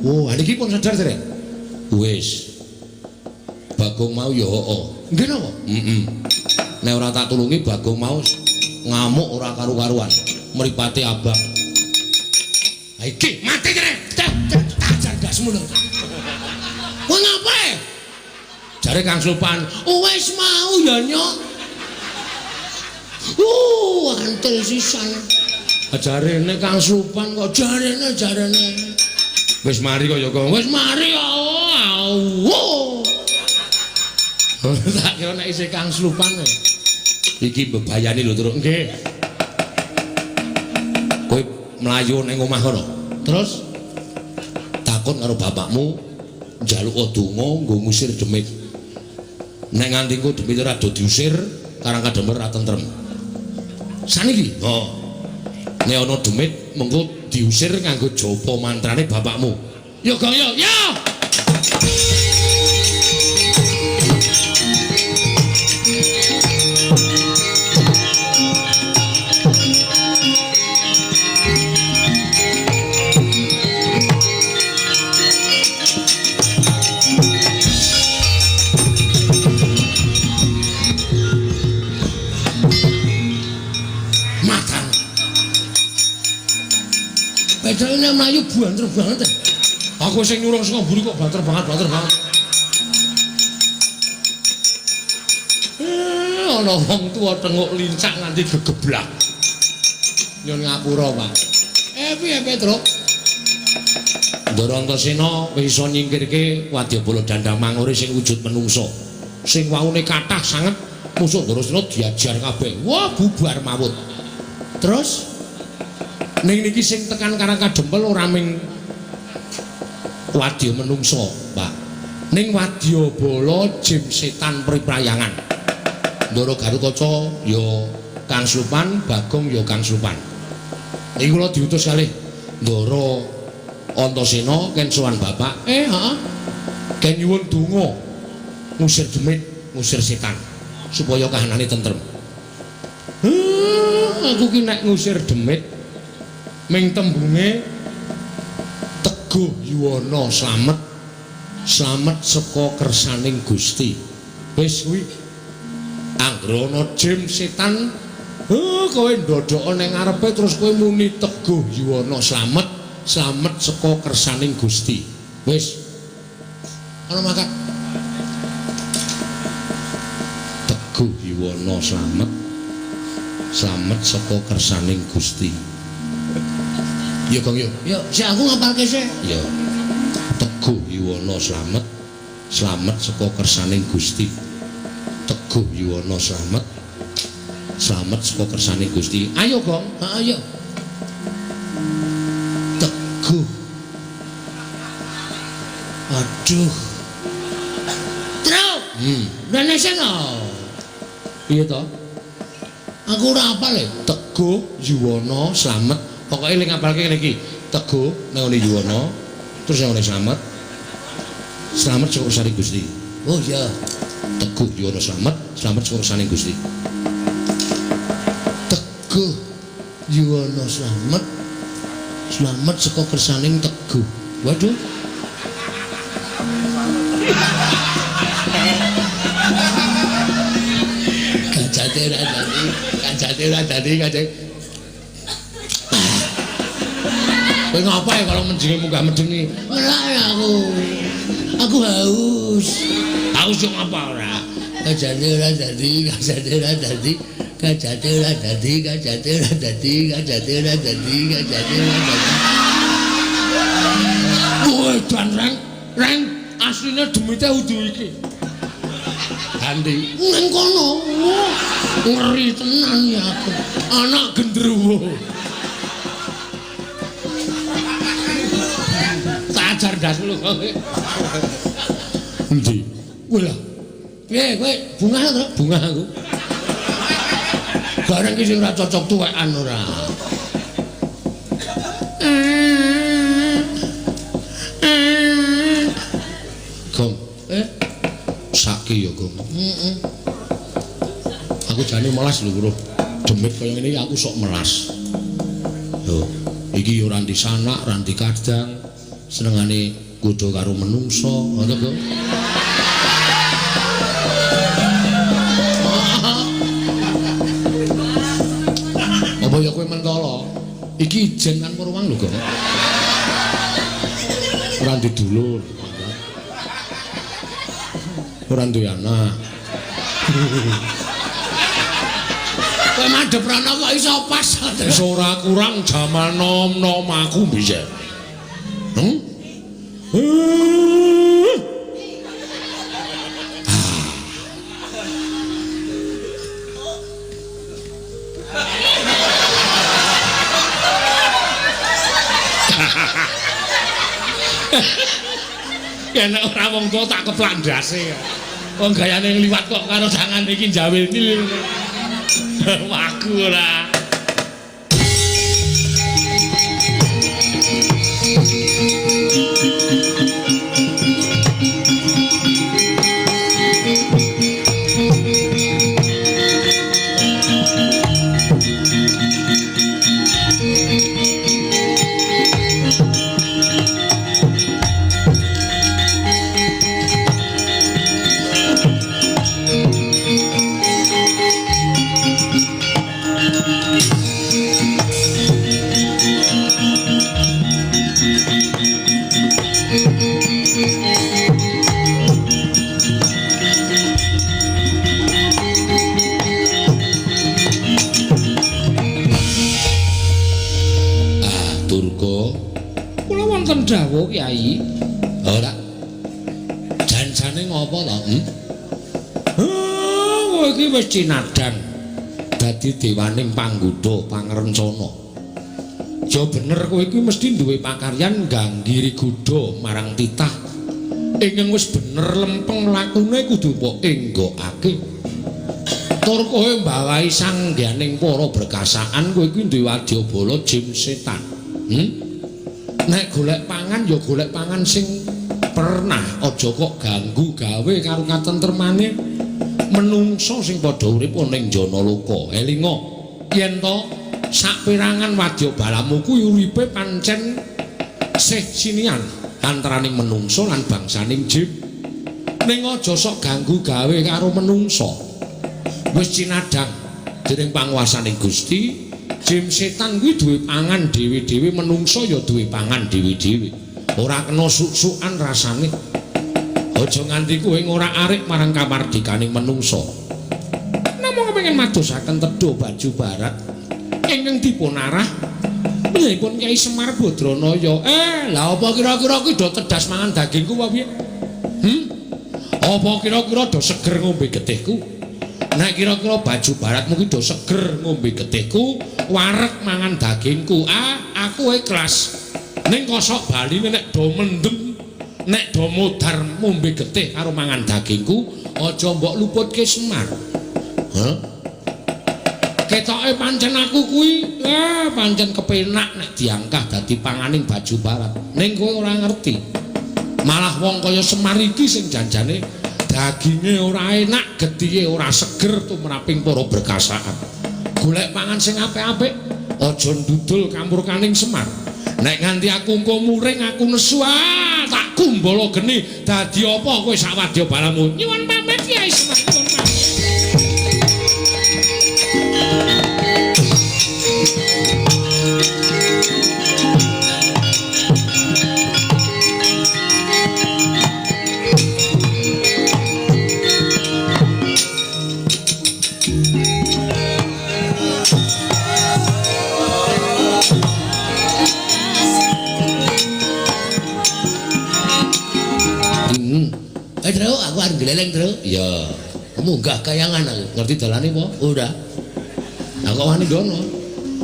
Speaker 1: Oh, niki pun sadar derek. Wis. Bagong mau ya heeh. Nggih napa? Heeh. Nek ora tak tulungi Bagong mau ngamuk ora karu-karuan. Mripate abang. Ha iki mati derek. Tak jar gasmu lho. Wong ngapain? jare Kang Supan, wis mau ya nyok. Antil sisan. Jarene Kang Supan kok jarene. Wis mari kok ya kok. Wis mari ya. Tak kira nek isih Kang Supan. Iki bebayani lho Truk. Nggih. Kowe mlayu ning omah kono. Terus takon karo bapakmu njaluk donga nggo ngusir demit. Nek nganti engko demit ora do diusir, karang kadember ra tentrem. Saniki. Oh. Nek ana demit mengko diusir nganggo japa mantrane bapakmu. Yo Gong yo. Ya. Bedane mlayu banter banget. Aku sing nyurung saka mburi kok banter banget. Ana wong tuwa tenguk lincak nganti gegeblak. Nyun ngapura, Pak. Piye Truk? Ndara Antasena wis iso nyingkirke Wadyabala Dandamangore sing wujud menungso. Sing waune kathah sanget musuh Antasena diajar kabeh. Wah, bubar mawut. Terus ning niki sing tekan Karang Kadempel ora ming wadya menungso, Pak. Ning Wadyabala jim setan priprayangan. Ndara Garukaca ya Kang Supan, Bagong ya Kang Supan. Niki kula diutus kalih Ndara Antasena ken sowan Bapak. Heeh. Ken nyuwun donga ngusir demit, ngusir setan supaya kahanane tentrem. Aku ki nek ngusir demit ming tembunge Teguh Yuwana slamet saka kersaning Gusti. Wis kuwi anggere ana jim setan kowe ndodhok ning ngarepe terus kowe muni Teguh Yuwana slamet saka kersaning Gusti. Wis ana maka Teguh Yuwana slamet saka kersaning Gusti. Ya Gong yo. Ya, sik aku ngapalke sik. Ya. Teguh Yuwana slamet saka kersaning Gusti. Teguh Yuwana slamet saka kersaning Gusti. Ayo Gong. Ayo. Teguh. Aduh. Truk. Rene sing piye to? Aku ora apal e. Teguh Yuwana slamet. Pokoke eling ngapalke ngene iki. Teguh nang ngene Yuwana, terus nang ngene slamet saka kersaning Gusti. Oh iya. Teguh Yuwana slamet saka kersaning Gusti. Teguh Yuwana slamet saka kersaning Teguh. Waduh. Kajate ora dadi. Kowe ngapa ya kalau menjenge munggah medeni? Ora aku haus. Haus yo ngapa ora? Kajate ora dadi. Kowe dan reng asline demite udu iki. Ganti. Nang kono. Ngeri tenan ya aku. Anak gendruwo. Ajar das lu kowe. Endi? Kowe lho. Piye kowe bungah to? Bungah aku. Bareng iki sing ora cocok tuwekan ora. Gong. Saki ya, Gong. Aku jane melas lho, Bro. Demit kaya ngene iki aku sok melas. Lho, iki ya ora ndi sanak, ora ndi kadang. Senengane kudu karo menungso, ngono kok. Apa ya kowe mentolo? Iki ijen kan Purwang lho, Gong. Ora ndidulur. ora duwe anak. Kowe madhep rono kok iso pas. Wis ora kurang jaman nom-nom aku piye. Ya nek ora wong tuwa tak keplak ndase. Wong gayane ngliwat kok karo jangan iki jawe nil. Waku ora. Dawuh Kyai. Ora. Janjane ngopo to? Kowe iki wis cinadang dadi dewaning panggoda pangrencana. Ya bener kowe iki mesti duwe pakaryan ganggiri godha marang titah. Ingkang wis bener lempeng lakune kudu mbok enggokake. Tur kowe mbawahi sangganing para berkasaan kowe iki duwe wadyabala jim setan. Nek golek pangan ya golek pangan sing pernah, aja kok ganggu gawe karo katentremane menungso sing padha urip ning jana loka. Elinga yen to saperangan wadyabalamu kuwi uripe pancen sih sinian antaraning menungso lan bangsaning jin. Ning aja sok ganggu gawe karo menungso. Wis cinadang dening panguwasaning Gusti. Jim setan kuwi duwe pangan dhewe-dhewe, menungso ya duwe pangan dhewe-dhewe. Ora kena suk-sukan rasane. Aja nganti kowe ora arik marang kamardikaning menungso. Namung kepengin madosaken tedha baju barat ingkang dipun arah piyipun Kyai Semar Badranaya. Lah apa kira-kira kuwi do tedas mangan dagingku apa piye? Apa kira-kira do seger ngombe getihku? Nek kira-kira baju baratmu ki do seger ngombe getihku, wareg mangan dagingku. Aku ikhlas. Ning kosok baline nek do mendem, nek do modar ngombe getih karo mangan dagingku, aja mbok luputke Semar. Ketoke pancen aku kuwi, pancen kepenak nek diangkah dadi panganing baju barat. Ning kowe ora ngerti. Malah wong kaya Semar iki sing janjane daginge ora enak, getihe ora seger tumraping para berkasaan. Golek pangan sing apik-apik, aja ndudul kamurkaning Semar. Nek nganti aku engko muring aku nesu, tak kumbala geni dadi apa kowe sak wadyabalamu. Nyuwun pamit Kyai Semar, nyuwun pamit. Tru, aku arep gleleng, Tru. Ya, munggah kayangan aku. Ngerti dalane apa? Ora. Aku wani ngono.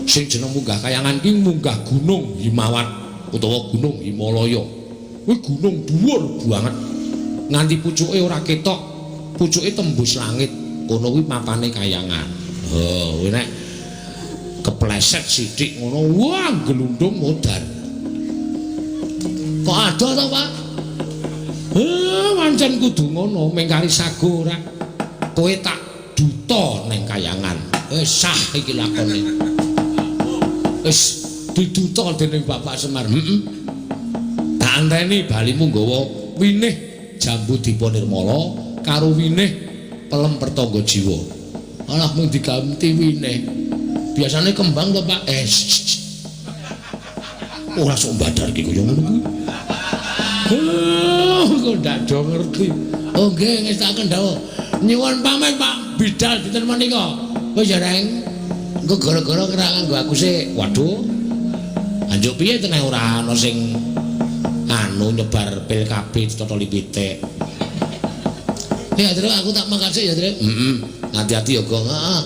Speaker 1: Sing jeneng munggah kayangan ki munggah Gunung Himawat utawa Gunung Himalaya. Kuwi gunung dhuwur banget. Nganti pucuke ora ketok, pucuke tembus langit. Kono kuwi mapane kayangan. Kuwi nek kepleset sithik ngono, wah glundung modar. Kok ada to, Pak? Pancen kudu ngono, mengkari sago ora. Kowe tak duta ning kayangan. Wis sah iki lakone. Wis diduta dening Bapak Semar. Tak anteni balimu nggawa winih jambu dipa nirmala karo winih pelem pertangga jiwa. Alah mung diganti winih. Biasane kembang to, Pak. Ora sok badar iki kaya ngono kuwi. kok ndak do ngerti. Oh nggih ngestaken dawuh. Nyuwun pamit Pak Bidal dinten menika. Wis ya Reng. Engko gara-gara kira nganggo aku sik. Waduh. Anjuk piye teneh ora ana sing anu nyebar pil kabeh totoli pitik. Ya terus aku tak makan sik ya terus. Hati-hati ya Gong. Heeh.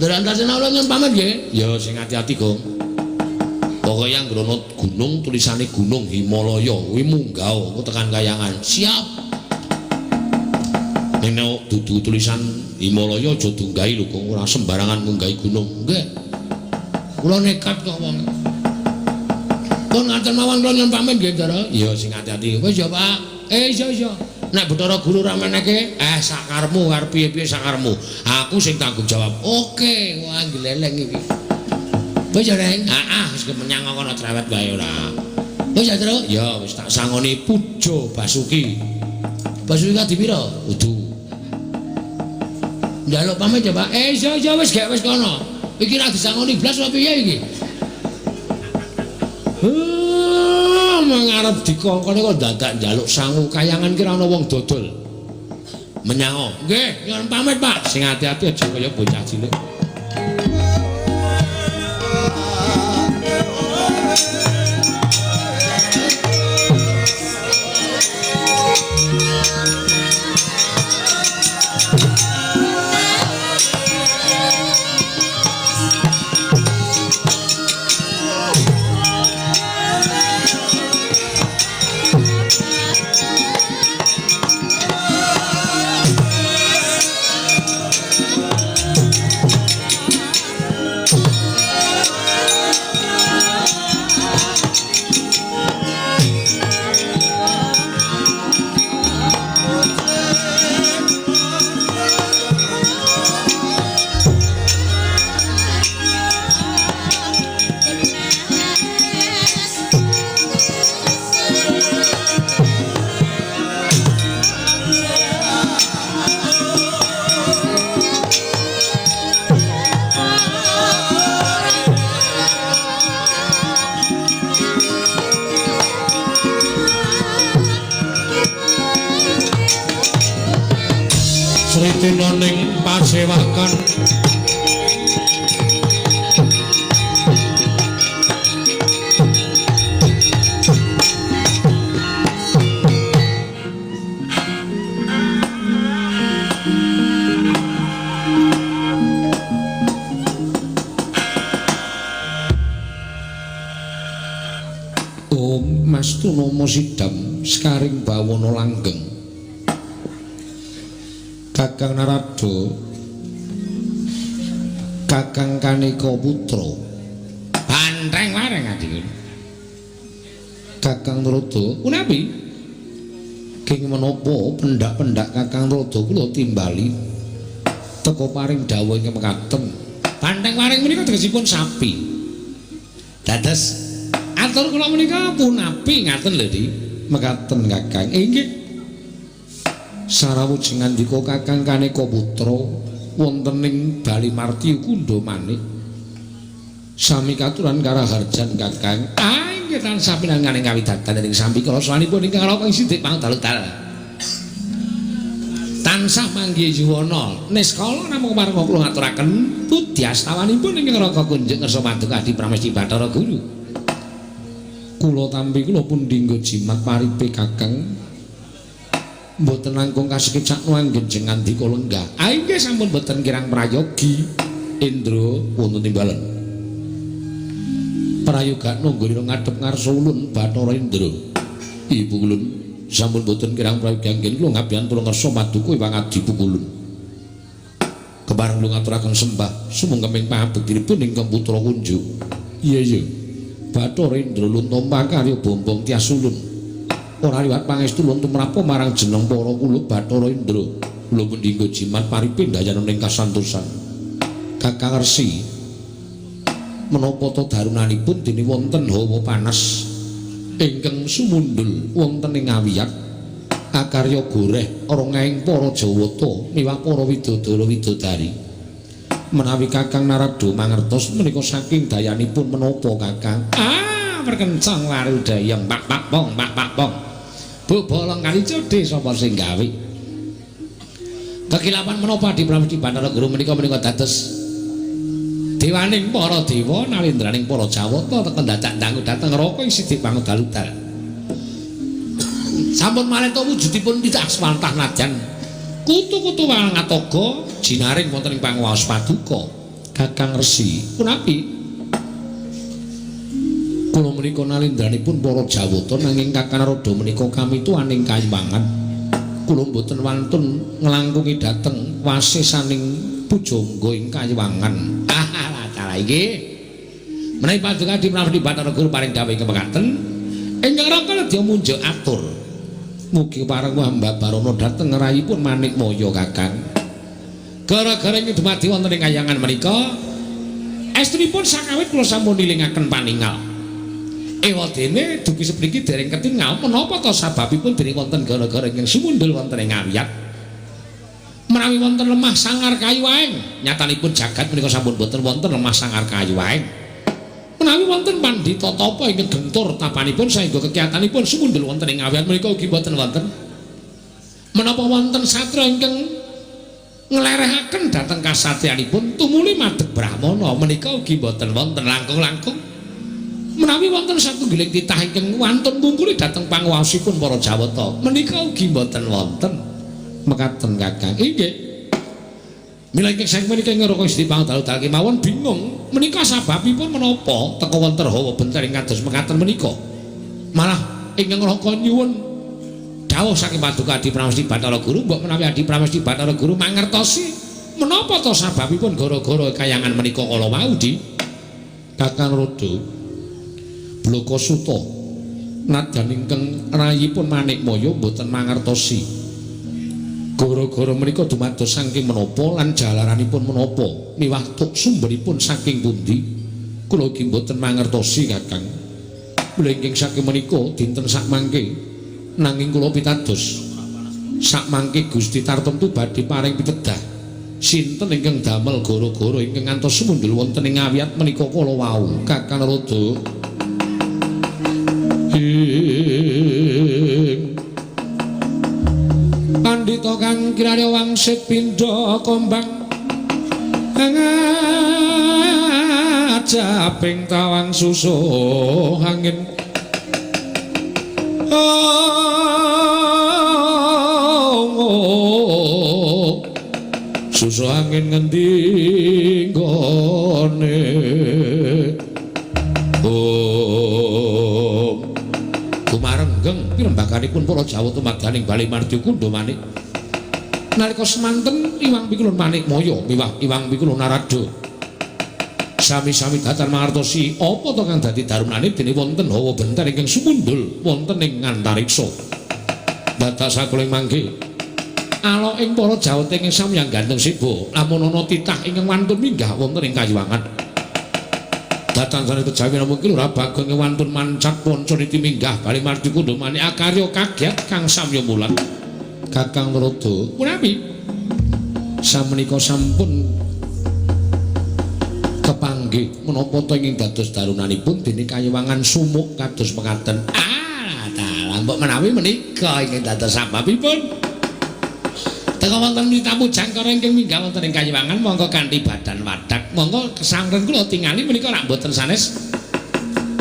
Speaker 1: Darantasena kula nyuwun pamit nggih. Ya sing hati-hati Gong. Pokoke yang nggrono gunung tulisane Gunung Himalaya kuwi munggah engko tekan Kayangan. Siap. Nek dudu tulisan Himalaya aja dunggahi lho Gong, ora sembarangan munggahi gunung. Nggih. Kula nekat kok wong. Pun ngaten mawon kula nyuwun pamit nggih, Ndara. Iya sing hati-hati. Wis ya, Pak. Iya. Nek Bathara Guru ra meneke, sakarmu arep piye-piye sakarmu. Aku sing tanggung jawab. Oke, wah gleleng iki. Wis ya, Reng. Heeh, wis menyang kono cerewet wae ora. Wis ya, Tru? Ya, wis tak sangoni Pujo Basuki. Basuki ka dipira? Udu. Njaluk pamit ya, Pak. Iya wis gek wis kono. Iki ra disangoni blas apa piye iki? Mangarep dikongkone kok dadak njaluk sangu Kayangan ki ra ana wong dodol. Menyang. Nggih, nyuwun pamit, Pak. Sing ati-ati aja kaya bocah cilik. Sritina ning pasewakan Om Mastu Nomo Sidam Skaring Bawana Langgeng Kakang Narada Kakang Kaneka Putra Bantreng wareng adik Kakang Narada punapi king menapa pendak-pendak Kakang Narada kula timbali teka paring dawuh ing mekaten Bantreng wareng menika tegesipun sapi dados atur kula menika punapi ngaten lho Di mekaten Kakang inggih sarawujing ngandika Kakang Kaneka Putra wonten ing Bali Marti Kundha Manik sami katuran karaharjan Kakang inggih tansah pinanganing kawidadan ing sambi kala sawanipun ingkang kala sithik pangdal-dal tansah manggih yuwana niskala namung parenga kula ngaturaken budyastawanipun ingkang Raka Kunjung ngersa paduka Adi Pramesti Bathara Guru kula tampi kula pun dinggo jimat paripe Kakang mboten langkung kasekip sak nuanggen ngandika lenggah. Inggih sampun mboten kirang prayogi Indra wonten timbalan. Prayoga nunggulira ngadhep ngarsa ulun Bathara Indra. Ibu kulun sampun mboten kirang prayogi anggen kula ngabiyantura ngarsa paduka Iwang Adi Pukulun. Kepareng kula ngaturaken sembah sumengkeming pangabektinipun ingkang putra kunjuk. Iya Bathara Indra luntompa karya bombong tias ulun. Ora liwat pangestu lun tumrapa marang jeneng para kula Bathara Indra kula mendinggo jimat paripe ndayan ing kasantosan Kakang Resi menapa to darunanipun dene wonten hawa panas ingkang sumundul wonten ing Awiyat akarya goreh oronging para Jawata miwah para widodara-widodari menawi Kakang Narada mangertos menika saking dayanipun menapa Kakang perkencang lari dayang pak pong Bu bolong kali codhe sapa sing gawe? Kekilapan menapa di Prabu di Bathara Guru menika dados dewaning para dewa nalindraning para Jawata teken dadak dangu dhateng neraka ing sithik pangudal-udal. Sampun maneta wujudipun tidak swantah najan kutu-kutu walangatoga jinaring wonten ing panguwaos paduka. Kakang Resi punapi kula menika nalindranipun para Jawata nanging Kakang Narada menika kamitu-aning kayuwangan kula mboten wantun nglangkungi dhateng wasisaning pujangga ing kayuwangan. Lah iki menawi paduka di Prabu Bathara Guru paring dawuh kemekaten ingkang raka nedya munjuk atur mugi pareng Mbah Barana dhateng rayipun Manikmaya Kakang. Gara-gara ing dumadi wonten ing kayangan menika estunipun sakawit kula sampun nilingaken paningal. Ewadene dugi sepriki dereng ketingal menapa ta sababipun dening wonten gara-gara ingkang sumundul wonten ing ngawiyat. Menawi wonten lemah sangar kayu waing, nyatanipun jagat menika sampun boten wonten lemah sangar kayu waing. Menawi wonten pandhita tapa ingkang gentur tapanipun saengga kekiyatanipun sumundul wonten ing ngawiyat menika ugi boten wonten. Menapa wonten satra ingkang nglerehaken dhateng kasatriyanipun tumuli madhep Brahmana menika ugi boten wonten langkung-langkung. Menawi wonten satunggiling titah ingkang wantun mungkuli dhateng panguwasipun para Jawata menika ugi boten wonten. Mekaten Kakang. Inggih. Mila ingkang saking menika ing neraka Gusti pangudal-udal kemawon bingung menika sababipun menapa teka wonten hawa benter ing kados mekaten menika. Malah ingkang raka nyuwun dawuh saking paduka Adi Pramesti Bathara Guru mbok menawi Adi Pramesti Bathara Guru mangertosi menapa to sababipun gara-gara kayangan menika kala wau di Kakang Rada Blokasuta nadyan ingkang rayipun Manikmaya mboten mangertosi gara-gara menika dumados saking menapa lan jalaranipun menapa miwah sumberipun saking pundi kula ugi mboten mangertosi Kakang. Mula ingkang saking menika dinten sakmangke nanging kula pitados sakmangke Gusti tartemtu badhe paring pitedah sinten ingkang damel gara-gara ingkang ngantos sumundul wonten ing ngawiyat menika kala wau. Kakang Rada Pandhita kang kirane wangsit pindha kombang ngajaping tawang susuh angin susuh angin ngendi nggone kumarenggeng pirembaganipun para Jawata madaning Bali Mardi Kundha Manik nalika semanten Iwang Pikulun Manikmaya miwah Iwang Pikulun Narada sami-sami datar mangertosi apa to kang dadi darunane dene wonten hawa benter ingkang sumundul wonten ing antariksa. Dados sakuling mangke ala ing para Jawata ingkang samyang ganteng sibo lamun ana titah ingkang wantun minggah wonten ing kayuwangan. Datan sane kejawi namung ki ora Bagong wantun mancak ponco niti minggah Bali Mardi Kundha Manik akarya kaget kang samya mulat. Kakang Rada punapi samenika sampun kepanggih menapa to ingkang dados darunanipun dene kayuwangan sumuk kados mekaten. Dalam mbok menawi menika ingkang dados sababipun teka wonten mitamu jangkara ingkang minggah wonten ing kayuwangan monggo kanthi badan wadak monggo kesangren kula tingali menika rak mboten sanes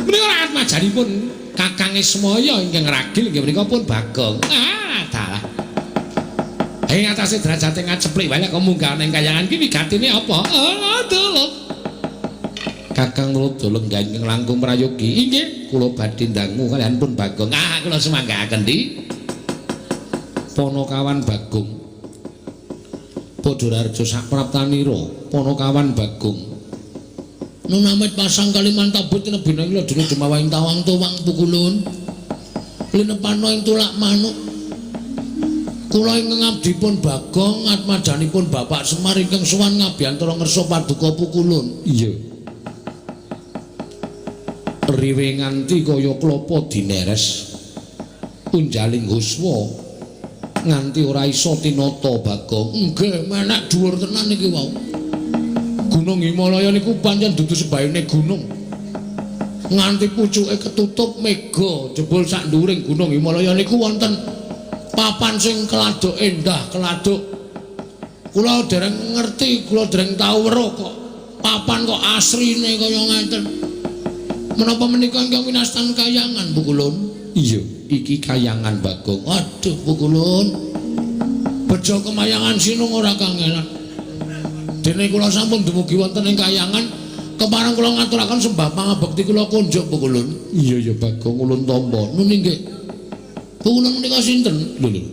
Speaker 1: menika rakyat majanipun Kakang Ismaya ingkang ragil nggih menika pun Bagong. Dalah ing atase derajate ngaceplik wae kok munggah ning kayangan ki wigatine apa? Aduh. Kakang Rada lenggah ingkang langkung prayogi. Inggih, kula badhe ndangu kaliyan pun Bagong. Kula semanggahaken ndi? Panakawan Bagong. Padha Rarja sapraptanira, Panakawan Bagong. Nunamit pasang kaliman tabut nebina ing ladene dumawahing tawang tuwang pukulun. Linepana ing tulak manuk. Kula ingkang ngabdipun Bagong atmajanipun Bapak Semar ingkang sowan ngabiyantara ngersa paduka pukulun. Iya. Riwe nganti kaya klapa dineres unjaling huswa nganti ora isa tinata Bagong. Nggih menek dhuwur tenan iki wau. Gunung Himalaya niku pancen dudu sebayune gunung. nganti pucuke ketutup mega jebul sak nduring Gunung Himalaya niku wonten papan sing keladuk endah, keladuk. Kula dereng ngerti, kula dereng tau weruh kok papan kok asrine kaya ngeten. Menapa menika ingkang winastan kayangan, Bu Kulun? Iya, iki kayangan Bagong. Aduh, Bu Kulun. Bejo kemayangan sinung ora kangelan. Dene kula sampun dumugi wonten ing kayangan, kepareng kula ngaturaken sembah pangabekti kula kunjuk Bu Kulun. Iya ya Bagong ulun tampa. Nun nggih. Bu Kulun menika sinten? Lho.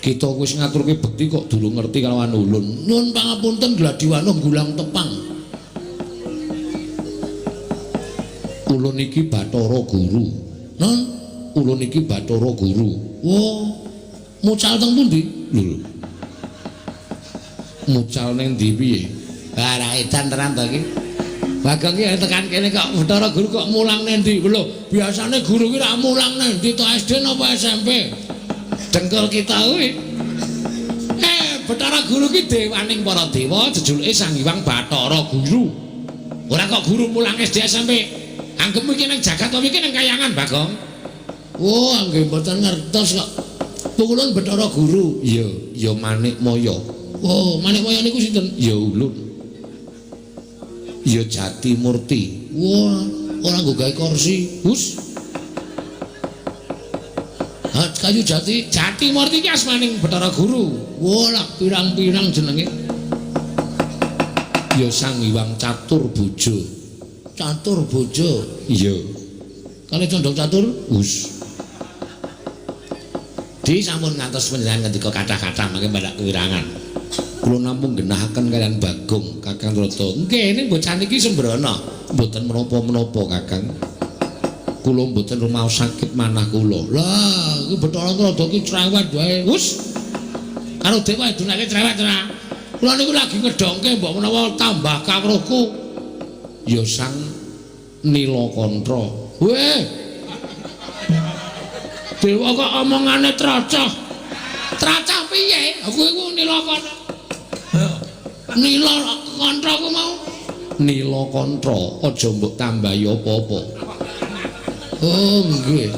Speaker 1: Kita wis ngaturke bekti kok durung ngerti kalawan ulun. Nuwun pangapunten Gladiwana Gulang Tepang. Ulun iki Bathara Guru. Non, ulun iki Bathara Guru. Wah, mucal teng pundi? Lho. Mucal ning ndi piye? Ah, ra edan tenan to iki. Bagong iki tekan kene kok Bathara Guru kok mulang ning ndi? Lho, biasane guru ki ra mulang ning ndi to SD napa SMP? Dengkul kita kuwi. Bathara Guru ki dewaning para dewa, jejuluke Sang Hyang Bathara Guru. Ora kok guru mulang SD SMP. Anggep iki nang jagat apa iki nang kayangan, Bagong? Oh, anggep mboten ngertos kok. Pukulun Bathara Guru. Iya, ya Manikmaya. Oh, Manikmaya niku sinten? Ya ulun. Ya Jati Murti. Wah, ora nggo gawe kursi. Hus. Kayu Jati, Jati Murti iki asmaning Bathara Guru. Wah, lak pirang-pirang jenenge. Ya Sang Hyang Caturbojo. Caturbojo. Iya. Kali condong catur? Hus. Di sampun ngantos panjenengan ngendika kathah-kathah mangke badak kewirangan. Kula namung genahaken kalian Bagong Kakang Rata. Nggih, ning bocah niki sembrono. Mboten menapa-menapa Kakang. Kula mboten rumaos sakit manah kula. Lah, iki Bathara Rata iki cerewet wae. Hus. Karo dewa dunake cerewet ora. Kula niku lagi ngedongke mbok menawa tambah kawruhku. Ya Sang Nilakantra. Weh. Dewa kok omongane tracah. Tracah piye? Aku iku Nilakantra. Nilakantra ku mau. Nilakantra, aja mbok tambahi apa-apa. Oh, nggih.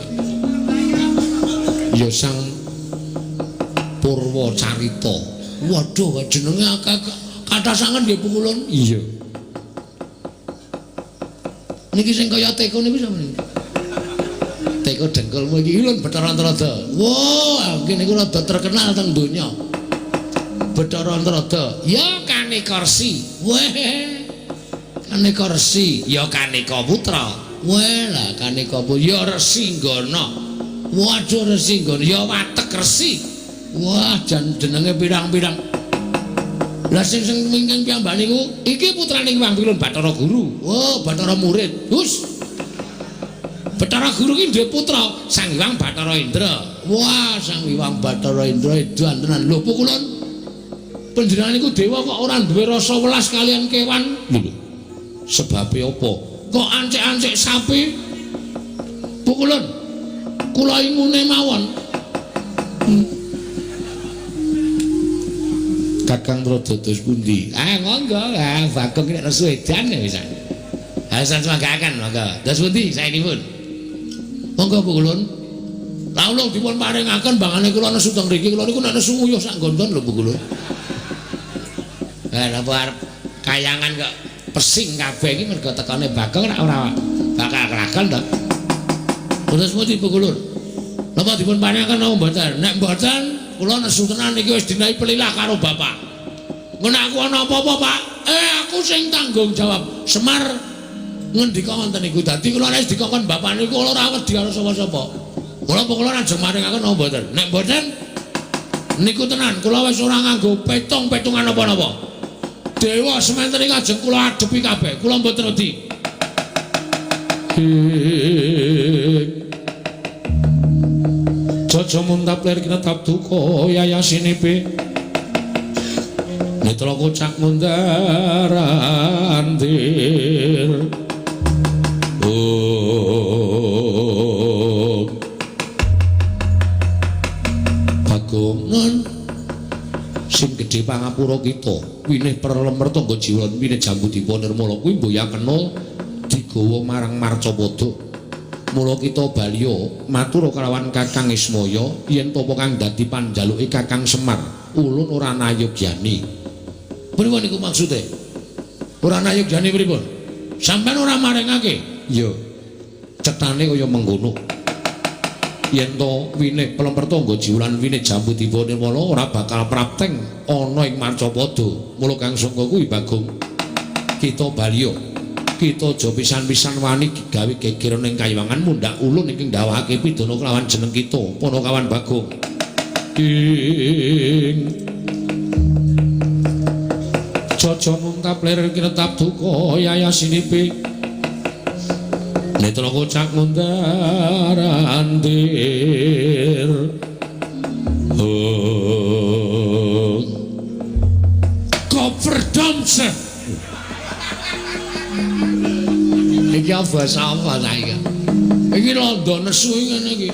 Speaker 1: Ya Sang Purwacarita. Waduh, jenenge kathah sanget nggih Pukulun. Iya. Niki sing kaya teko niku sapa niki? Teko dengkulmu iki ulun Bathara Antarada. Wah, iki niku rada terkenal teng donya. Bathara Antarada, ya Kanikarsi. Weh. Kanikarsi, ya Kanika Putra. Weh lah Kanika Putra, ya Resinggana. Waduh Resinggana, ya Watek Resi. Wah, jenenge pirang-pirang. Lah sing mingkang piyambak niku iki putrane Hyang Pilun Bathara Guru. Oh, Bathara Murid. Hus. Bathara Guru ki duwe putra Sang Hyang Bathara Indra. Wah, Sang Hyang Bathara Indra edan tenan. Lho Pukulun. Panjenengan niku dewa kok ora duwe rasa welas kalian kewan? Lho. Sebabe apa? Kok ancik-ancik sapi? Pukulun. Kula ingune mawon. Kakang Rada dos pundi? Ah monggo, Bagong nek resu edan ya wis. Ha samangkaken monggo. Dos pundi saenipun? Monggo Pukulun. Lah ulung dipun paringaken bangane kula nesu teng mriki, kula niku nek nesu nguyuh sak nggon-nggon lho Pukulun. Napa arep kayangan kok pesing kabeh iki mergo tekane Bagong ora bakal keraken to. Terus pundi Pukulun? Napa dipun paringaken napa mboten? Nek mboten kula nesu tenan iki wis dinahi pelilah karo bapak. Ngono aku ana apa-apa, Pak? Aku sing tanggung jawab. Semar ngendika wonten niku. Dadi kula nek dikongkon bapak niku kula ora wedi karo sapa-sapa. Kula kula lajeng maringaken napa mboten? Nek mboten niku tenan kula wis ora nganggo petung-petungan apa-apa. Dewa sementen iki ajeng kula adepi kabeh. Kula mboten wedi. Jaja muntap ler kinetap duka yayasinipe Netra kocak mundarandir Bagong sing gedhe pangapura kita winih perlemer tangga jiwa winih jambu dipa nirmala kuwi mboya kena digawa marang Marcapada. Mula kita Balya matur kalawan Kakang Ismaya yen tapa kang dadi panjaluke Kakang Semar, ulun ora nayogyani. Pripun iku maksude? Ora nayogyani pripun? Sampeyan ora maringake? Ya. Cetane kaya mengkono. Yen to winih Pelempertangga Jiwulan winih Jambudipun Nirmala ora bakal prapteng ana ing Marcapada. Mula kang sangka kuwi Bagong kita Balya kita aja pisan-pisan wani gawe geger ning Kayuwangan mundhak ulun iki ndawahake pidana kelawan jeneng kita Panakawan Bagong. Ing Jaja mung tapler kinetap duka yayasinipe Netra kocak mundarandir Koperdamse iki basa apa ta iki? Iki londo nesu ngene iki.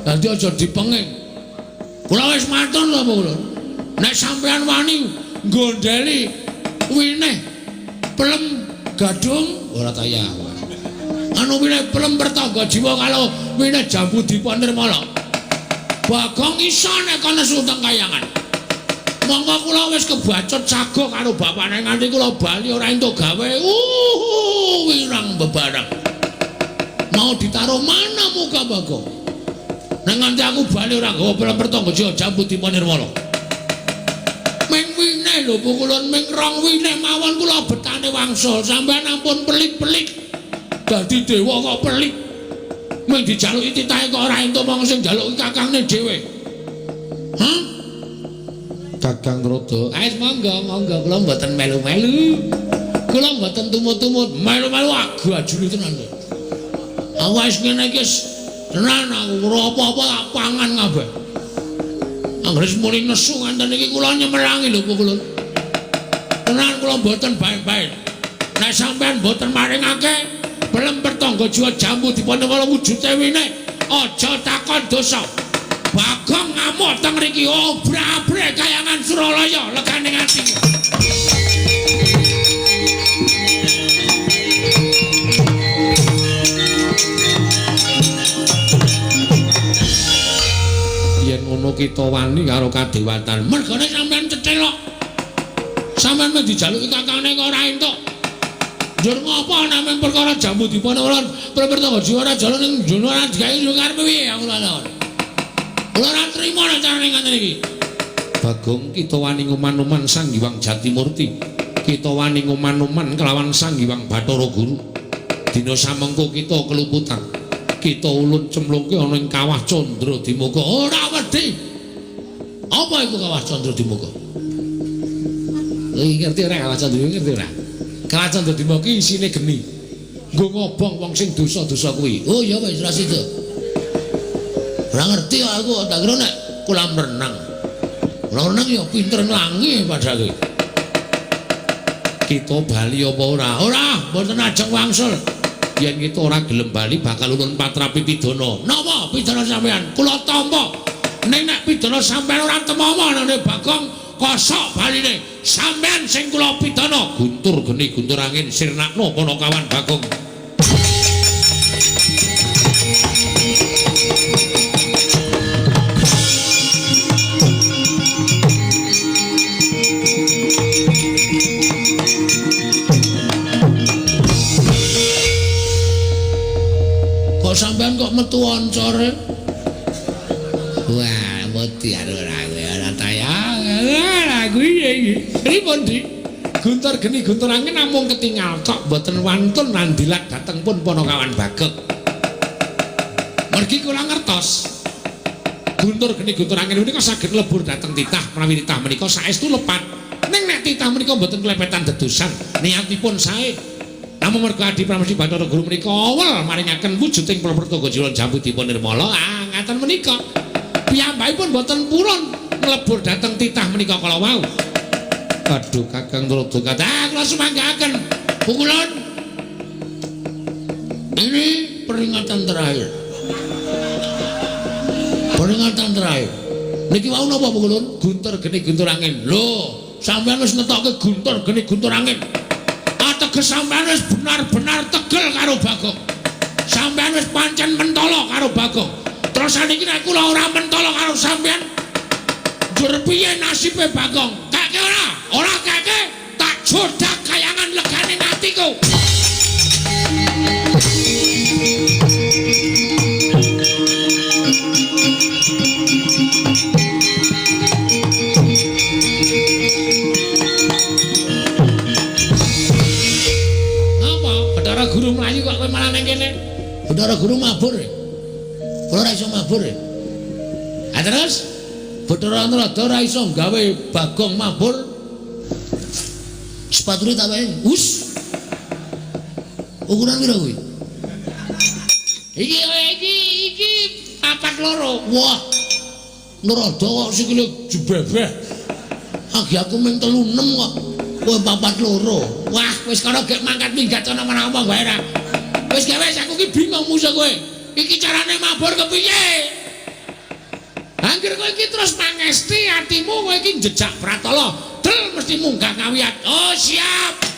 Speaker 1: Dadi aja dipenging. Kula wis matur lho kula. Nek sampeyan wani nggondheli winih Pelem Gadung ora ta ya. Anu winih Pelempertangga Jiwa kalau winih Jambudipun Nirmala. Bagong iso nek kono Sunteng Kayangan. Monggo kula wis kebacut sago karo bapane nganti kula bali ora entuk gawe. Wirang bebarang. Mau ditaruh mana muka Bagong? Nek nganti aku bali ora gawa Pelempertangga Jiwa Jambudipun Nirmala. Ming wineh lho pukulun ming rong wineh mawon kula betane wangsul sampeyan ampun pelit-pelit. Dadi dewa kok pelit. Ming dijaluki titahe kok ora entuk wong sing jaluki kakangne dhewe. Hah? Kakang Rodo, ais monggo kula mboten melu-melu. Kula mboten tumut-tumut, melu-melu agajune tenan. Awas ngene iki tenan aku ora apa-apa tak pangan kabeh. Anggere muni nesu nganten iki kula nyemerangi lho kulun. Tenan kula mboten baik-baik. Nek sampean mboten maringake Pelempertangga Jiwa Jambudipun Nirmala wujude winih, aja takon dosa. Bagong ngamuk teng mriki obrak-abrik Kayangan Suralaya leganing ati. Yen ngono kita wani karo kadewatan. Mergane sampean cetelok. Sampean men dijaluki kakangne kok ora entuk. Njur ngopo namung perkara Jambudipun Nirmala Pelempertangga Jiwa ora jalan ning njono ora digawe karepe piye aku lho. Kula ora trima nek carane ngaten iki. Bagong kita wani nguman-uman Sang Hyang Jatimurti. Kita wani nguman-uman kelawan Sang Hyang Bathara Guru. Dina samengko kita keluputan. Kita ulun cemplungke ana ing Kawah Candra Dimuka. Ora wedi. Apa iku Kawah Candra Dimuka? Iki ngerti ora Kawah Candra ngerti ora? Kawah Candra Dimuka isine geni. Nggo ngobong wong sing dosa-dosa kuwi. Oh ya wis ra sida. Ora ngerti aku tak kira nek kolam renang. Kolam renang ya pinter nglangi padake. Kita bali apa ora? Ora, mboten ajeng wangsul. Yen kita ora gelem bali bakal ulun patrapi pidana. Napa pidana sampean? Kula tampa. Nek pidana sampean ora temomo nang Bagong kosok baline. Sampean sing kula pidana. Guntur geni guntur angin sirnakno Panakawan Bagong. Sampean kok metu oncor. Wah, mati ora tayang. Lagu iki. Pripun, Dik? Guntur geni guntur angin namung ketingal tok mboten wantun nandilat dateng pun Panakawan Bagong. Mergi kula ngertos. Guntur geni guntur angin menika saged lebur dateng titah menawi titah menika saestu lepat. Ning nek titah menika mboten klepetan dedosan, niatipun sae. Namun mergo Adi Pramesti Bathara Guru menika awal maringaken wujuding Pelempertangga Jiwa Jambudipun Nirmala. Ngaten menika. Piyambakipun boten purun mlebur dhateng titah menika kala wau. Aduh Kakang Rodo kata, kula sumanggaken. Pukulun. Ini peringatan terakhir. Peringatan terakhir. Niki wau napa Pukulun? Guntur geni guntur angin. Lho, sampeyan wis netokke guntur geni guntur angin. ateges sampean wis benar-benar tegel karo Bagong. Sampean wis pancen mentolo karo Bagong. Terus saniki nek kula ora mentolo karo sampean, njur piye nasibe Bagong? Kake ora? Ora kake tak jodak kayangan legane atiku. Guru Melayu kok kowe malah nang kene. Bathara Guru mabur. Kula ora iso mabur. Ah terus Bathara Antarada ora iso gawe Bagong mabur. Sepatune tak wae. Wus. Ukuran piro kuwi? Iki papat loro. Wah. Narada kok sikile jebebeh. Agi aku mung 36 kok. Kowe papat loro. Wah, wis kono gek mangkat minggat ana ngomong wae ra. Wis gawe aku ki bingung musuh kowe. Iki carane mabur kepiye? Angger kowe iki terus mangesti atimu kowe iki jejak Pratala. Del mesti munggah kawiyat. Oh, siap.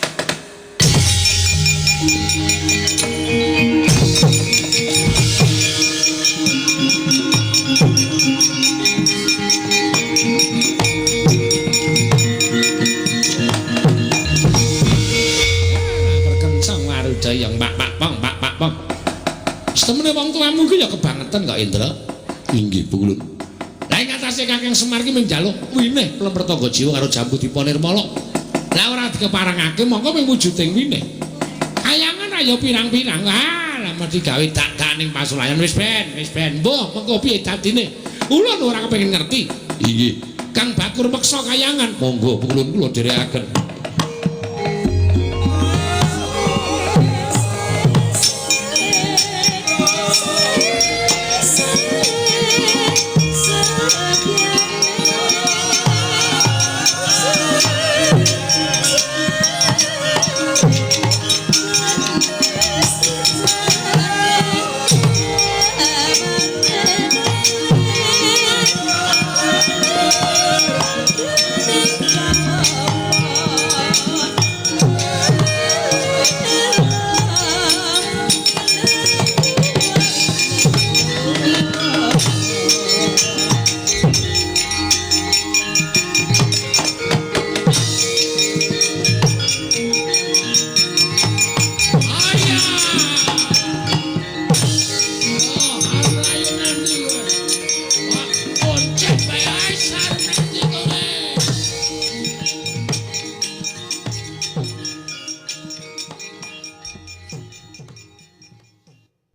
Speaker 1: Yang pak pong. Setemene wong tuamu ki ya kebangetan kok Indra. Inggih, Bu Kulun. Lah ing atase Kakang Semar ki mung njaluk winih Plempertangga Jiwa karo Jambu Dipanirmala. Lah ora dikeparengake mongko mung wujuding winih. Kayangan ayo pirang-pirang. Ah, lah mesti gawe dak ning pasulayan wis ben. Mbah, mengko piye dadine? Ulun ora kepengin ngerti. Inggih. Kang Bakur meksa kayangan. Monggo Bu Kulun kula dherekaken.